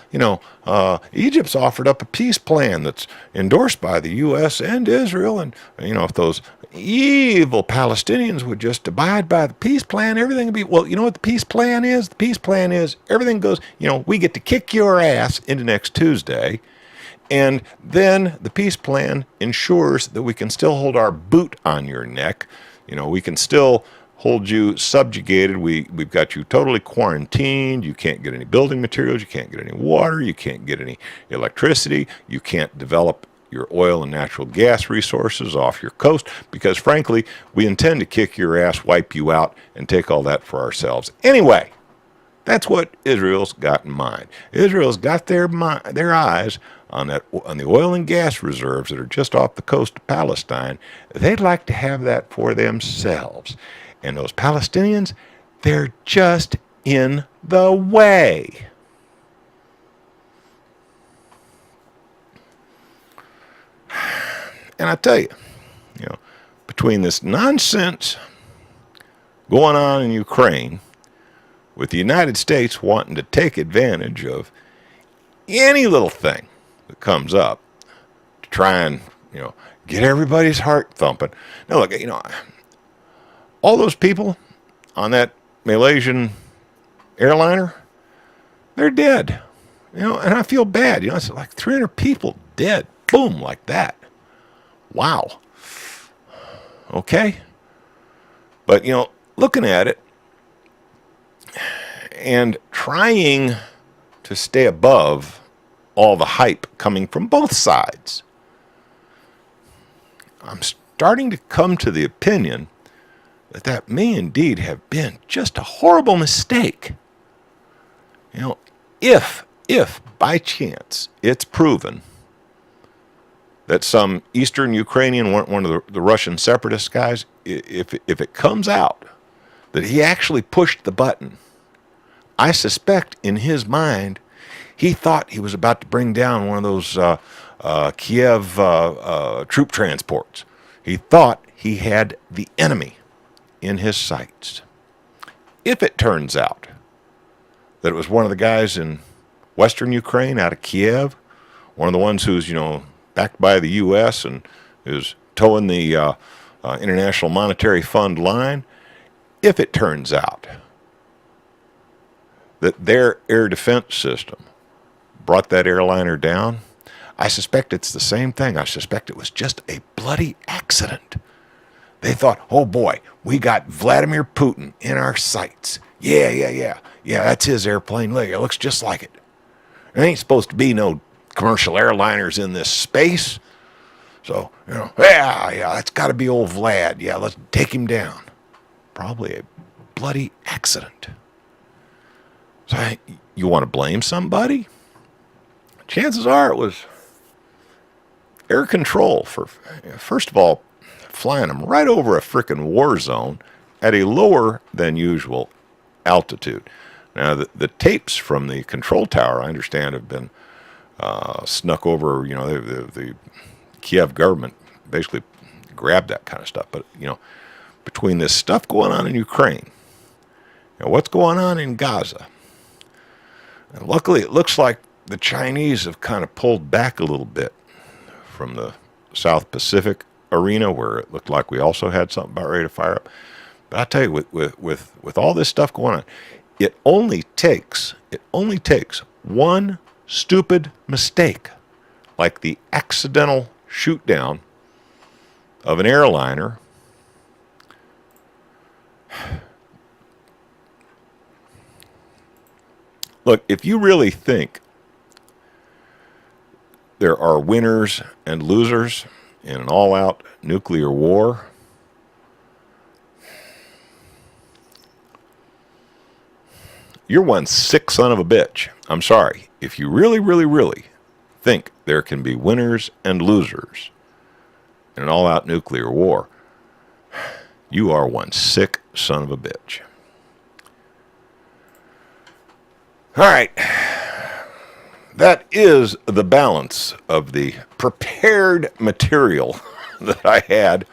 Egypt's offered up a peace plan that's endorsed by the U.S. and Israel. And, if those evil Palestinians would just abide by the peace plan, everything would be, well, you know what the peace plan is? The peace plan is everything goes, we get to kick your ass into next Tuesday. And then the peace plan ensures that we can still hold our boot on your neck. We can still hold you subjugated. We've got you totally quarantined. You can't get any building materials. You can't get any water. You can't get any electricity. You can't develop your oil and natural gas resources off your coast because, frankly, we intend to kick your ass, wipe you out, and take all that for ourselves. Anyway, that's what Israel's got in mind. Israel's got their eyes on the oil and gas reserves that are just off the coast of Palestine. They'd like to have that for themselves. And those Palestinians, they're just in the way. And I tell you, between this nonsense going on in Ukraine, with the United States wanting to take advantage of any little thing that comes up to try and, get everybody's heart thumping. Now, look, all those people on that Malaysian airliner, they're dead. And I feel bad. It's like 300 people dead. Boom, like that. Wow. Okay. But, looking at it and trying to stay above all the hype coming from both sides, I'm starting to come to the opinion that may indeed have been just a horrible mistake. If by chance it's proven that some Eastern Ukrainian, one of the Russian separatist guys, if it comes out that he actually pushed the button, I suspect in his mind he thought he was about to bring down one of those Kiev troop transports. He thought he had the enemy in his sights. If it turns out that it was one of the guys in Western Ukraine out of Kiev, one of the ones who's, backed by the U.S. and is towing the International Monetary Fund line, if it turns out that their air defense system brought that airliner down, I suspect it's the same thing. I suspect it was just a bloody accident. They thought, oh boy, we got Vladimir Putin in our sights. Yeah, that's his airplane. Look, it looks just like it. There ain't supposed to be no commercial airliners in this space. So, yeah, that's got to be old Vlad. Yeah, let's take him down. Probably a bloody accident. So, you want to blame somebody? Chances are it was air control for, first of all, flying them right over a frickin' war zone at a lower than usual altitude. Now, the tapes from the control tower, I understand, have been snuck over. The Kiev government basically grabbed that kind of stuff. But, between this stuff going on in Ukraine, what's going on in Gaza, and luckily it looks like the Chinese have kind of pulled back a little bit from the South Pacific arena, where it looked like we also had something about ready to fire up. But I tell you, with all this stuff going on, it only takes one stupid mistake, like the accidental shoot down of an airliner. Look, if you really think there are winners and losers in an all-out nuclear war, you're one sick son of a bitch. I'm sorry. If you really, really, really think there can be winners and losers in an all-out nuclear war, you are one sick son of a bitch. All right. That is the balance of the prepared material that I had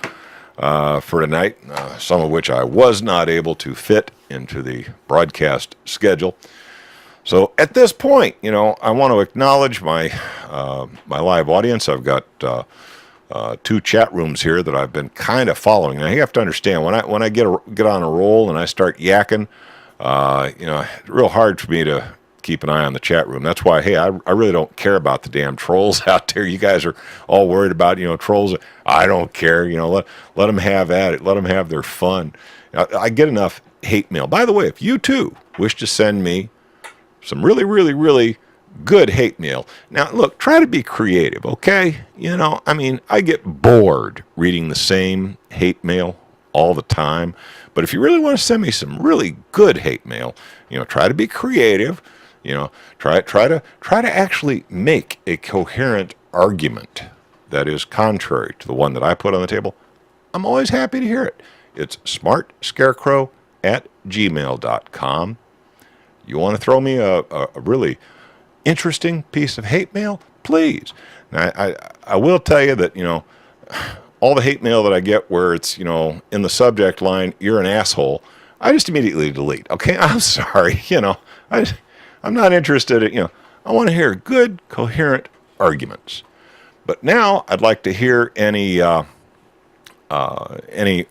for tonight, some of which I was not able to fit into the broadcast schedule. So at this point, I want to acknowledge my live audience. I've got two chat rooms here that I've been kind of following. Now you have to understand, when I get on a roll and I start yakking, it's real hard for me to keep an eye on the chat room. That's why, hey, I really don't care about the damn trolls out there. You guys are all worried about, trolls. I don't care. Let them have at it. Let them have their fun. I get enough hate mail. By the way, if you too wish to send me some really, really, really good hate mail. Now, look, try to be creative, okay? I get bored reading the same hate mail all the time. But if you really want to send me some really good hate mail, try to be creative. Try to actually make a coherent argument that is contrary to the one that I put on the table. I'm always happy to hear it. It's smartscarecrow@gmail.com. You want to throw me a really interesting piece of hate mail? Please. Now, I will tell you that, all the hate mail that I get where it's, in the subject line, you're an asshole, I just immediately delete. Okay, I'm sorry. I'm not interested in, I want to hear good, coherent arguments. But now I'd like to hear any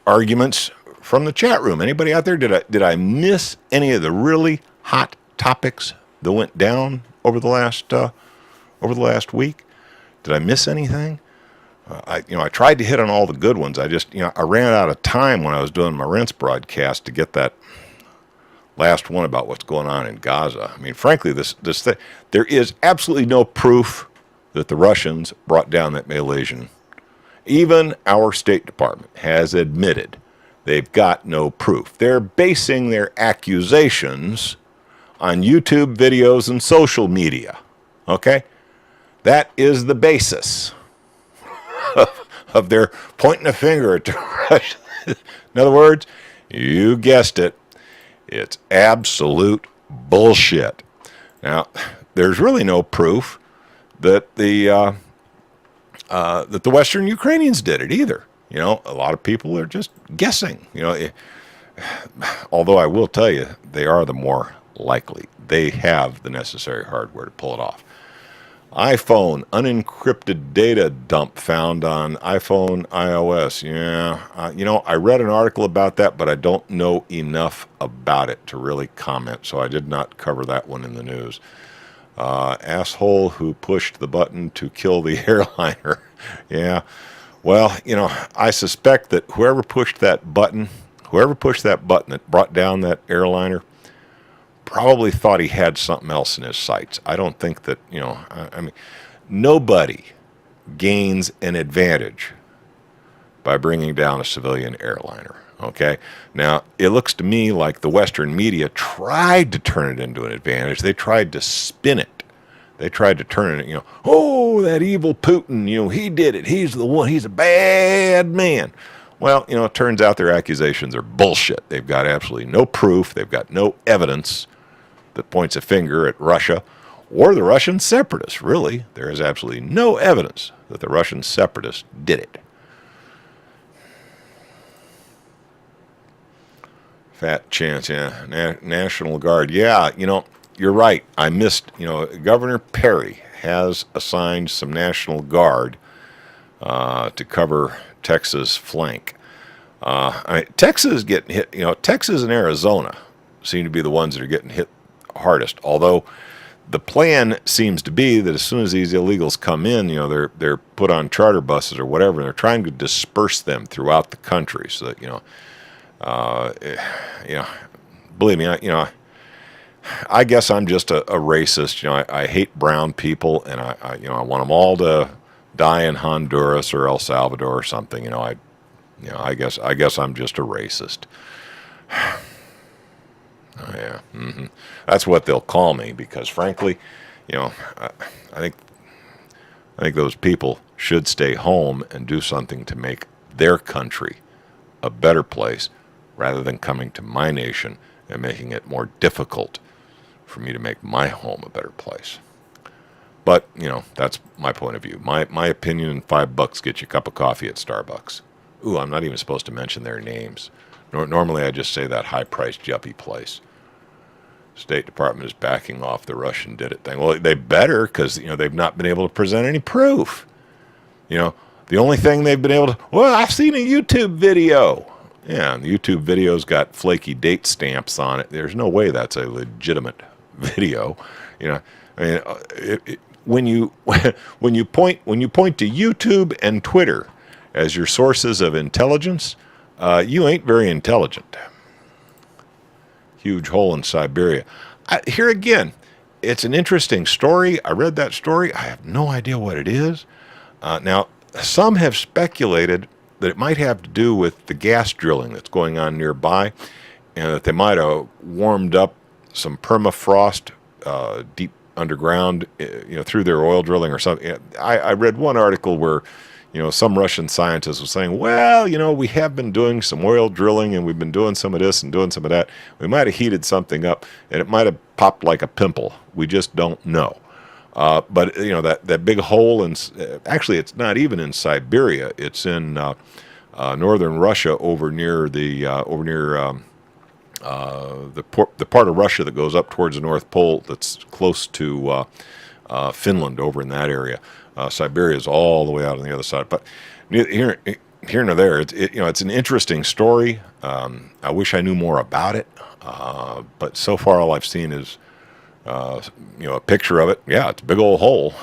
arguments from the chat room. Anybody out there? Did I miss any of the really hot topics that went down over the last week? Did I miss anything? I tried to hit on all the good ones. I ran out of time when I was doing my Rinse broadcast to get that last one about what's going on in Gaza. I mean, frankly, this thing, there is absolutely no proof that the Russians brought down that Malaysian. Even our State Department has admitted they've got no proof. They're basing their accusations on YouTube videos and social media. Okay? That is the basis of their pointing a finger at the Russians. In other words, you guessed it, it's absolute bullshit. Now, there's really no proof that the Western Ukrainians did it either. A lot of people are just guessing. Although I will tell you, they are the more likely. They have the necessary hardware to pull it off. iPhone, unencrypted data dump found on iPhone iOS. Yeah, I read an article about that, but I don't know enough about it to really comment, so I did not cover that one in the news. Asshole who pushed the button to kill the airliner. Yeah. Well, I suspect that whoever pushed that button that brought down that airliner probably thought he had something else in his sights. I don't think that, I mean, nobody gains an advantage by bringing down a civilian airliner. Okay. Now, it looks to me like the Western media tried to turn it into an advantage. They tried to spin it. They tried to turn it, oh, that evil Putin, he did it. He's the one. He's a bad man. Well, it turns out their accusations are bullshit. They've got absolutely no proof. They've got no evidence that points a finger at Russia or the Russian separatists. Really, there is absolutely no evidence that the Russian separatists did it. Fat chance, yeah. National Guard. Yeah, you're right. I missed, Governor Perry has assigned some National Guard to cover Texas flank. Texas is getting hit. Texas and Arizona seem to be the ones that are getting hit hardest. Although the plan seems to be that as soon as these illegals come in, they're put on charter buses or whatever, and they're trying to disperse them throughout the country so that believe me, I guess I'm just a racist. I hate brown people, and I want them all to die in Honduras or El Salvador or something. I guess I'm just a racist. Oh, yeah, that's what they'll call me because, frankly, I think those people should stay home and do something to make their country a better place, rather than coming to my nation and making it more difficult for me to make my home a better place. But, that's my point of view. My opinion, $5 gets you a cup of coffee at Starbucks. Ooh, I'm not even supposed to mention their names. Normally I just say that high-priced yuppie place. State Department is backing off the Russian did it thing. Well, they better, because, they've not been able to present any proof. The only thing they've been able to, well, I've seen a YouTube video. Yeah, and the YouTube video's got flaky date stamps on it. There's no way that's a legitimate video. When you point to YouTube and Twitter as your sources of intelligence, you ain't very intelligent. Huge hole in Siberia. Here again, it's an interesting story. I read that story. I have no idea what it is. Now, some have speculated that it might have to do with the gas drilling that's going on nearby, and that they might have warmed up some permafrost deep underground, through their oil drilling or something. I read one article where, some Russian scientist was saying, well, we have been doing some oil drilling and we've been doing some of this and doing some of that. We might have heated something up and it might have popped like a pimple. We just don't know. But that big hole actually it's not even in Siberia. It's in northern Russia over near the part of Russia that goes up towards the North Pole. That's close to Finland over in that area. Siberia is all the way out on the other side. But here nor there, it's an interesting story. I wish I knew more about it. But so far all I've seen is a picture of it. Yeah, it's a big old hole.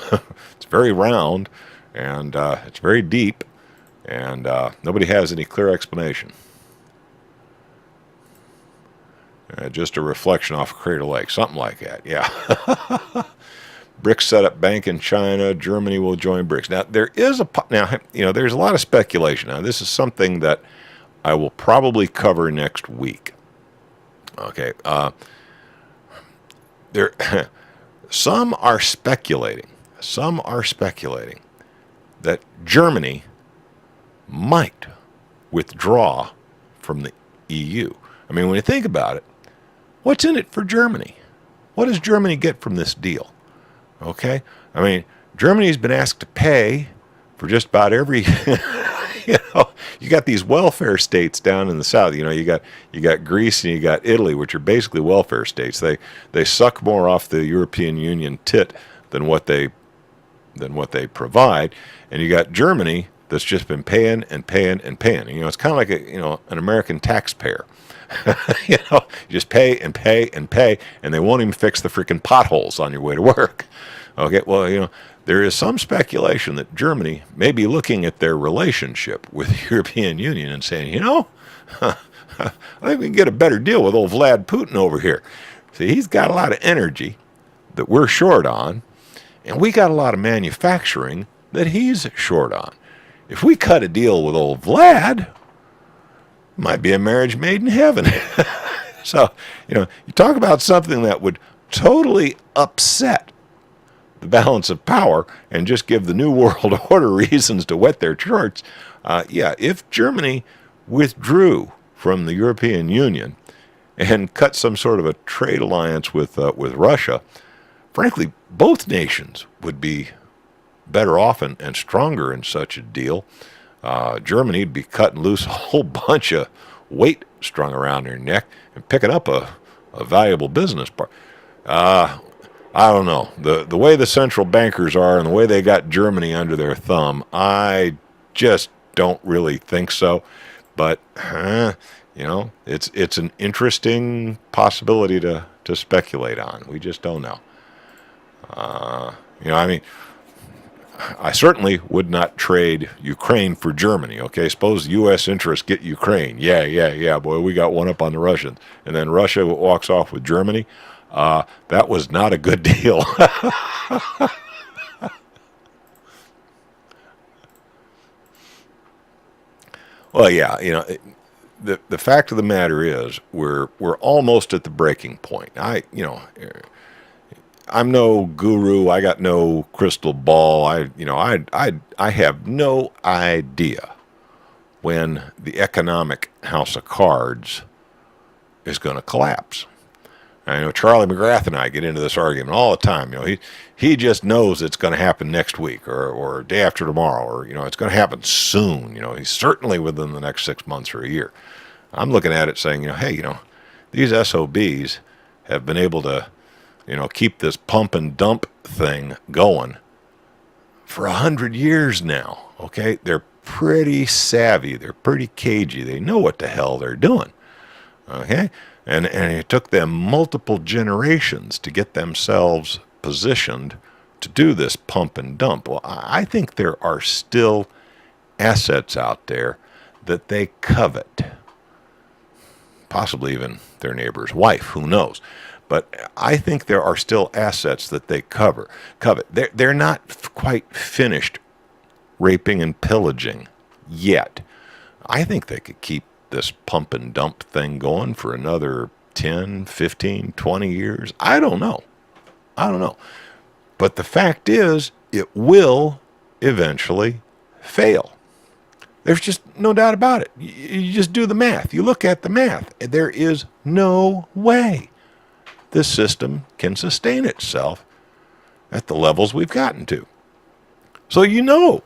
It's very round, and it's very deep, and nobody has any clear explanation. Just a reflection off Crater Lake, something like that. Yeah. BRICS set up bank in China. Germany will join BRICS. Now there's a lot of speculation. Now this is something that I will probably cover next week. Okay. Some are speculating that Germany might withdraw from the EU. I mean, when you think about it, what's in it for Germany? What does Germany get from this deal? Okay? I mean, Germany's been asked to pay for just about every, you got these welfare states down in the south. You got Greece and you got Italy, which are basically welfare states. They suck more off the European Union tit than what they provide. And you got Germany that's just been paying and paying and paying. You know, it's kind of like an American taxpayer. You know, you just pay and pay and pay, and they won't even fix the freaking potholes on your way to work. Okay, well, there is some speculation that Germany may be looking at their relationship with the European Union and saying, I think we can get a better deal with old Vlad Putin over here. See, he's got a lot of energy that we're short on, and we got a lot of manufacturing that he's short on. If we cut a deal with old Vlad, it might be a marriage made in heaven. So, you talk about something that would totally upset the balance of power and just give the New World Order reasons to wet their charts. If Germany withdrew from the European Union and cut some sort of a trade alliance with Russia, frankly, both nations would be better off and stronger in such a deal. Germany would be cutting loose a whole bunch of weight strung around their neck and picking up a valuable business part. I don't know. The way the central bankers are and the way they got Germany under their thumb, I just don't really think so. But, it's an interesting possibility to speculate on. We just don't know. I certainly would not trade Ukraine for Germany, okay? Suppose U.S. interests get Ukraine. Yeah, boy, we got one up on the Russians. And then Russia walks off with Germany. That was not a good deal. Well, yeah, the fact of the matter is we're almost at the breaking point. I'm no guru. I got no crystal ball. I have no idea when the economic house of cards is going to collapse. I know Charlie McGrath and I get into this argument all the time. He just knows it's going to happen next week or day after tomorrow, or it's going to happen soon. He's certainly within the next 6 months or a year. I'm looking at it saying, hey, these SOBs have been able to keep this pump and dump thing going for 100 years now, okay? They're pretty savvy. They're pretty cagey. They know what the hell they're doing, okay? And it took them multiple generations to get themselves positioned to do this pump and dump. Well, I think there are still assets out there that they covet. Possibly even their neighbor's wife, who knows? But I think there are still assets that they covet. They're not quite finished raping and pillaging yet. I think they could keep this pump and dump thing going for another 10, 15, 20 years. I don't know. But the fact is, it will eventually fail. There's just no doubt about it. You just do the math. You look at the math. There is no way this system can sustain itself at the levels we've gotten to. So the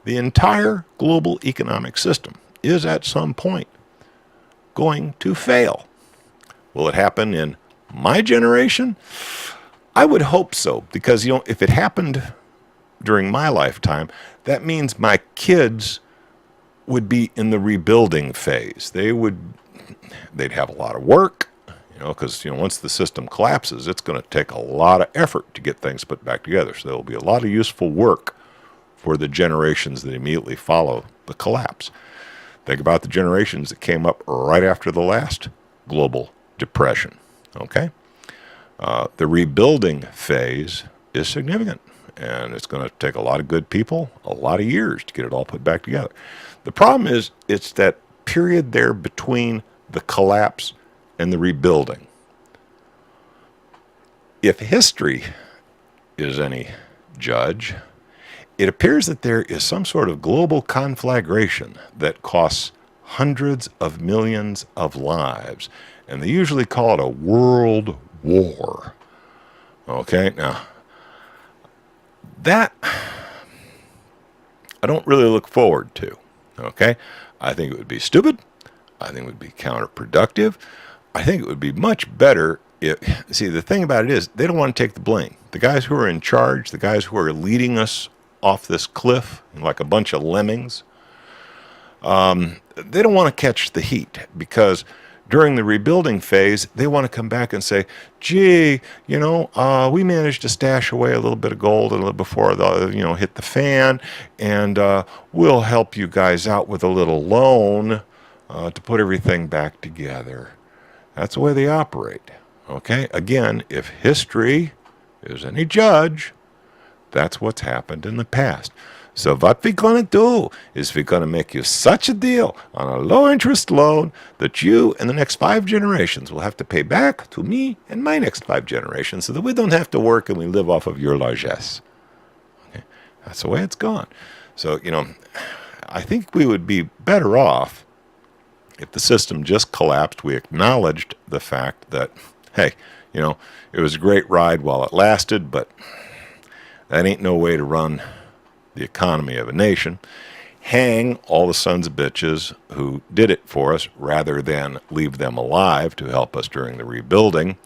entire global economic system is at some point going to fail. Will it happen in my generation? I would hope so, because if it happened during my lifetime, that means my kids would be in the rebuilding phase. They'd have a lot of work, because once the system collapses, it's going to take a lot of effort to get things put back together. So there will be a lot of useful work for the generations that immediately follow the collapse. Think about the generations that came up right after the last global depression, okay? The rebuilding phase is significant, and it's going to take a lot of good people, a lot of years to get it all put back together. The problem is it's that period there between the collapse and the rebuilding. If history is any judge, it appears that there is some sort of global conflagration that costs hundreds of millions of lives, and they usually call it a world war. Okay, now, that I don't really look forward to, okay? I think it would be stupid. I think it would be counterproductive. I think it would be much better see, the thing about it is they don't want to take the blame. The guys who are in charge, the guys who are leading us off this cliff like a bunch of lemmings. They don't want to catch the heat because during the rebuilding phase, they want to come back and say, gee, we managed to stash away a little bit of gold a little before the, hit the fan, and we'll help you guys out with a little loan to put everything back together. That's the way they operate. Okay? Again, if history is any judge, that's what's happened in the past. So what we're going to do is we're going to make you such a deal on a low-interest loan that you and the next 5 generations will have to pay back to me and my next 5 generations so that we don't have to work and we live off of your largesse. Okay? That's the way it's gone. So, I think we would be better off if the system just collapsed. We acknowledged the fact that, hey, it was a great ride while it lasted, but that ain't no way to run the economy of a nation. Hang all the sons of bitches who did it for us rather than leave them alive to help us during the rebuilding.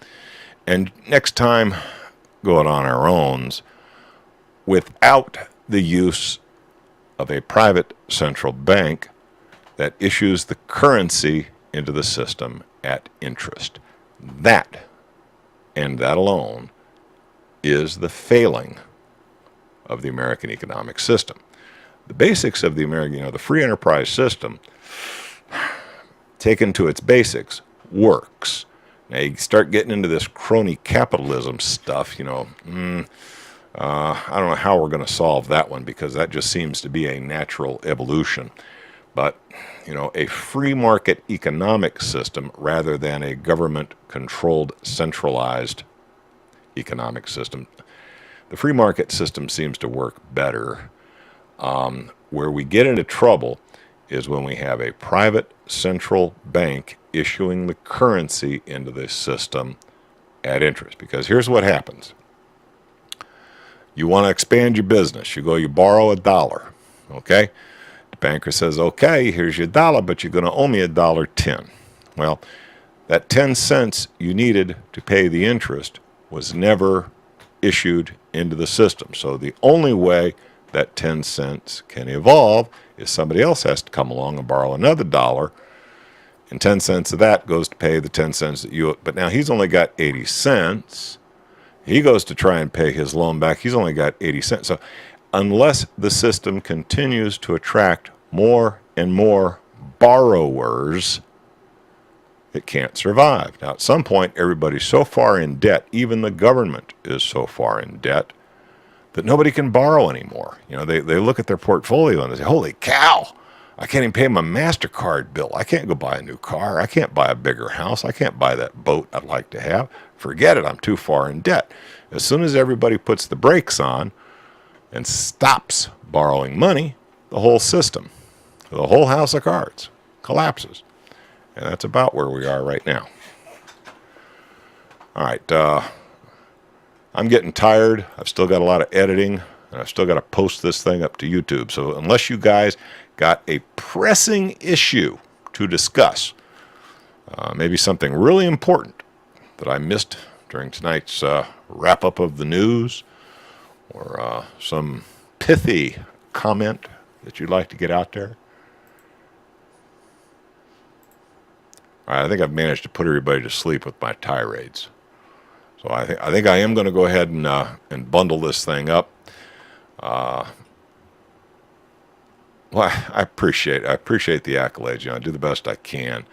And next time, go it on our own without the use of a private central bank that issues the currency into the system at interest. That, and that alone, is the failing of the American economic system. The basics of the American, the free enterprise system, taken to its basics, works. Now you start getting into this crony capitalism stuff, I don't know how we're going to solve that one because that just seems to be a natural evolution. But, a free market economic system rather than a government-controlled, centralized economic system. The free market system seems to work better. Where we get into trouble is when we have a private central bank issuing the currency into the system at interest. Because here's what happens. You want to expand your business. You borrow $1, okay? The banker says, okay, here's your $1, but you're going to owe me $1.10. Well, that 10 cents you needed to pay the interest was never issued into the system. So the only way that 10 cents can evolve is somebody else has to come along and borrow another $1, and 10 cents of that goes to pay the 10 cents that you owe. But now he's only got 80 cents. He goes to try and pay his loan back. He's only got 80 cents. So unless the system continues to attract more and more borrowers, it can't survive. Now, at some point, everybody's so far in debt, even the government is so far in debt, that nobody can borrow anymore. They look at their portfolio and they say, holy cow, I can't even pay my MasterCard bill. I can't go buy a new car. I can't buy a bigger house. I can't buy that boat I'd like to have. Forget it, I'm too far in debt. As soon as everybody puts the brakes on and stops borrowing money, the whole system, the whole house of cards collapses. And that's about where we are right now. All right, I'm getting tired. I've still got a lot of editing, and I've still got to post this thing up to YouTube. So unless you guys got a pressing issue to discuss, maybe something really important that I missed during tonight's wrap-up of the news, or some pithy comment that you'd like to get out there, I think I've managed to put everybody to sleep with my tirades. So I think I am going to go ahead and bundle this thing up. Well, I appreciate the accolades. I do the best I can.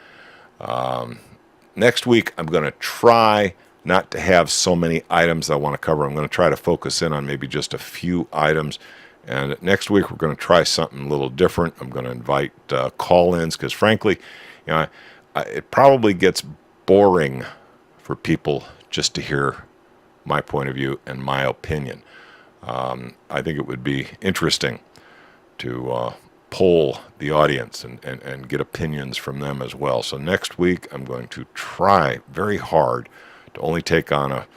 Next week I'm going to try not to have so many items I want to cover. I'm going to try to focus in on maybe just a few items. And next week we're going to try something a little different. I'm going to invite call-ins because, frankly, it probably gets boring for people just to hear my point of view and my opinion. I think it would be interesting to poll the audience and get opinions from them as well. So next week I'm going to try very hard to only take on a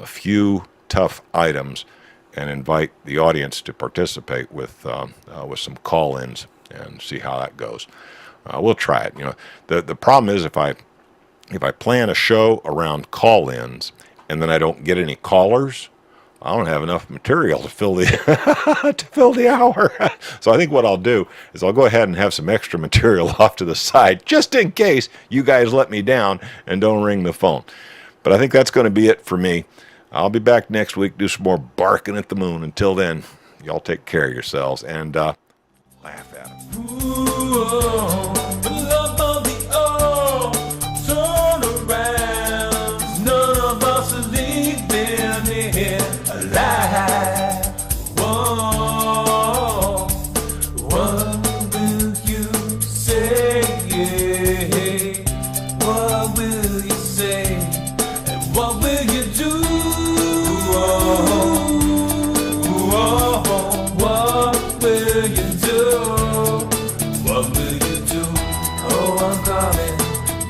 few tough items and invite the audience to participate with some call-ins and see how that goes. We'll try it. The problem is if I plan a show around call-ins and then I don't get any callers, I don't have enough material to fill the to fill the hour. So I think what I'll do is I'll go ahead and have some extra material off to the side just in case you guys let me down and don't ring the phone. But I think that's going to be it for me. I'll be back next week, do some more barking at the moon. Until then, y'all take care of yourselves and laugh at them.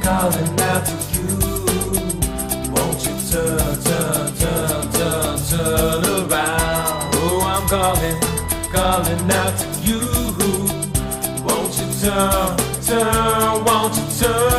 Calling out to you, won't you turn around? Oh, I'm calling out to you, won't you turn, won't you turn?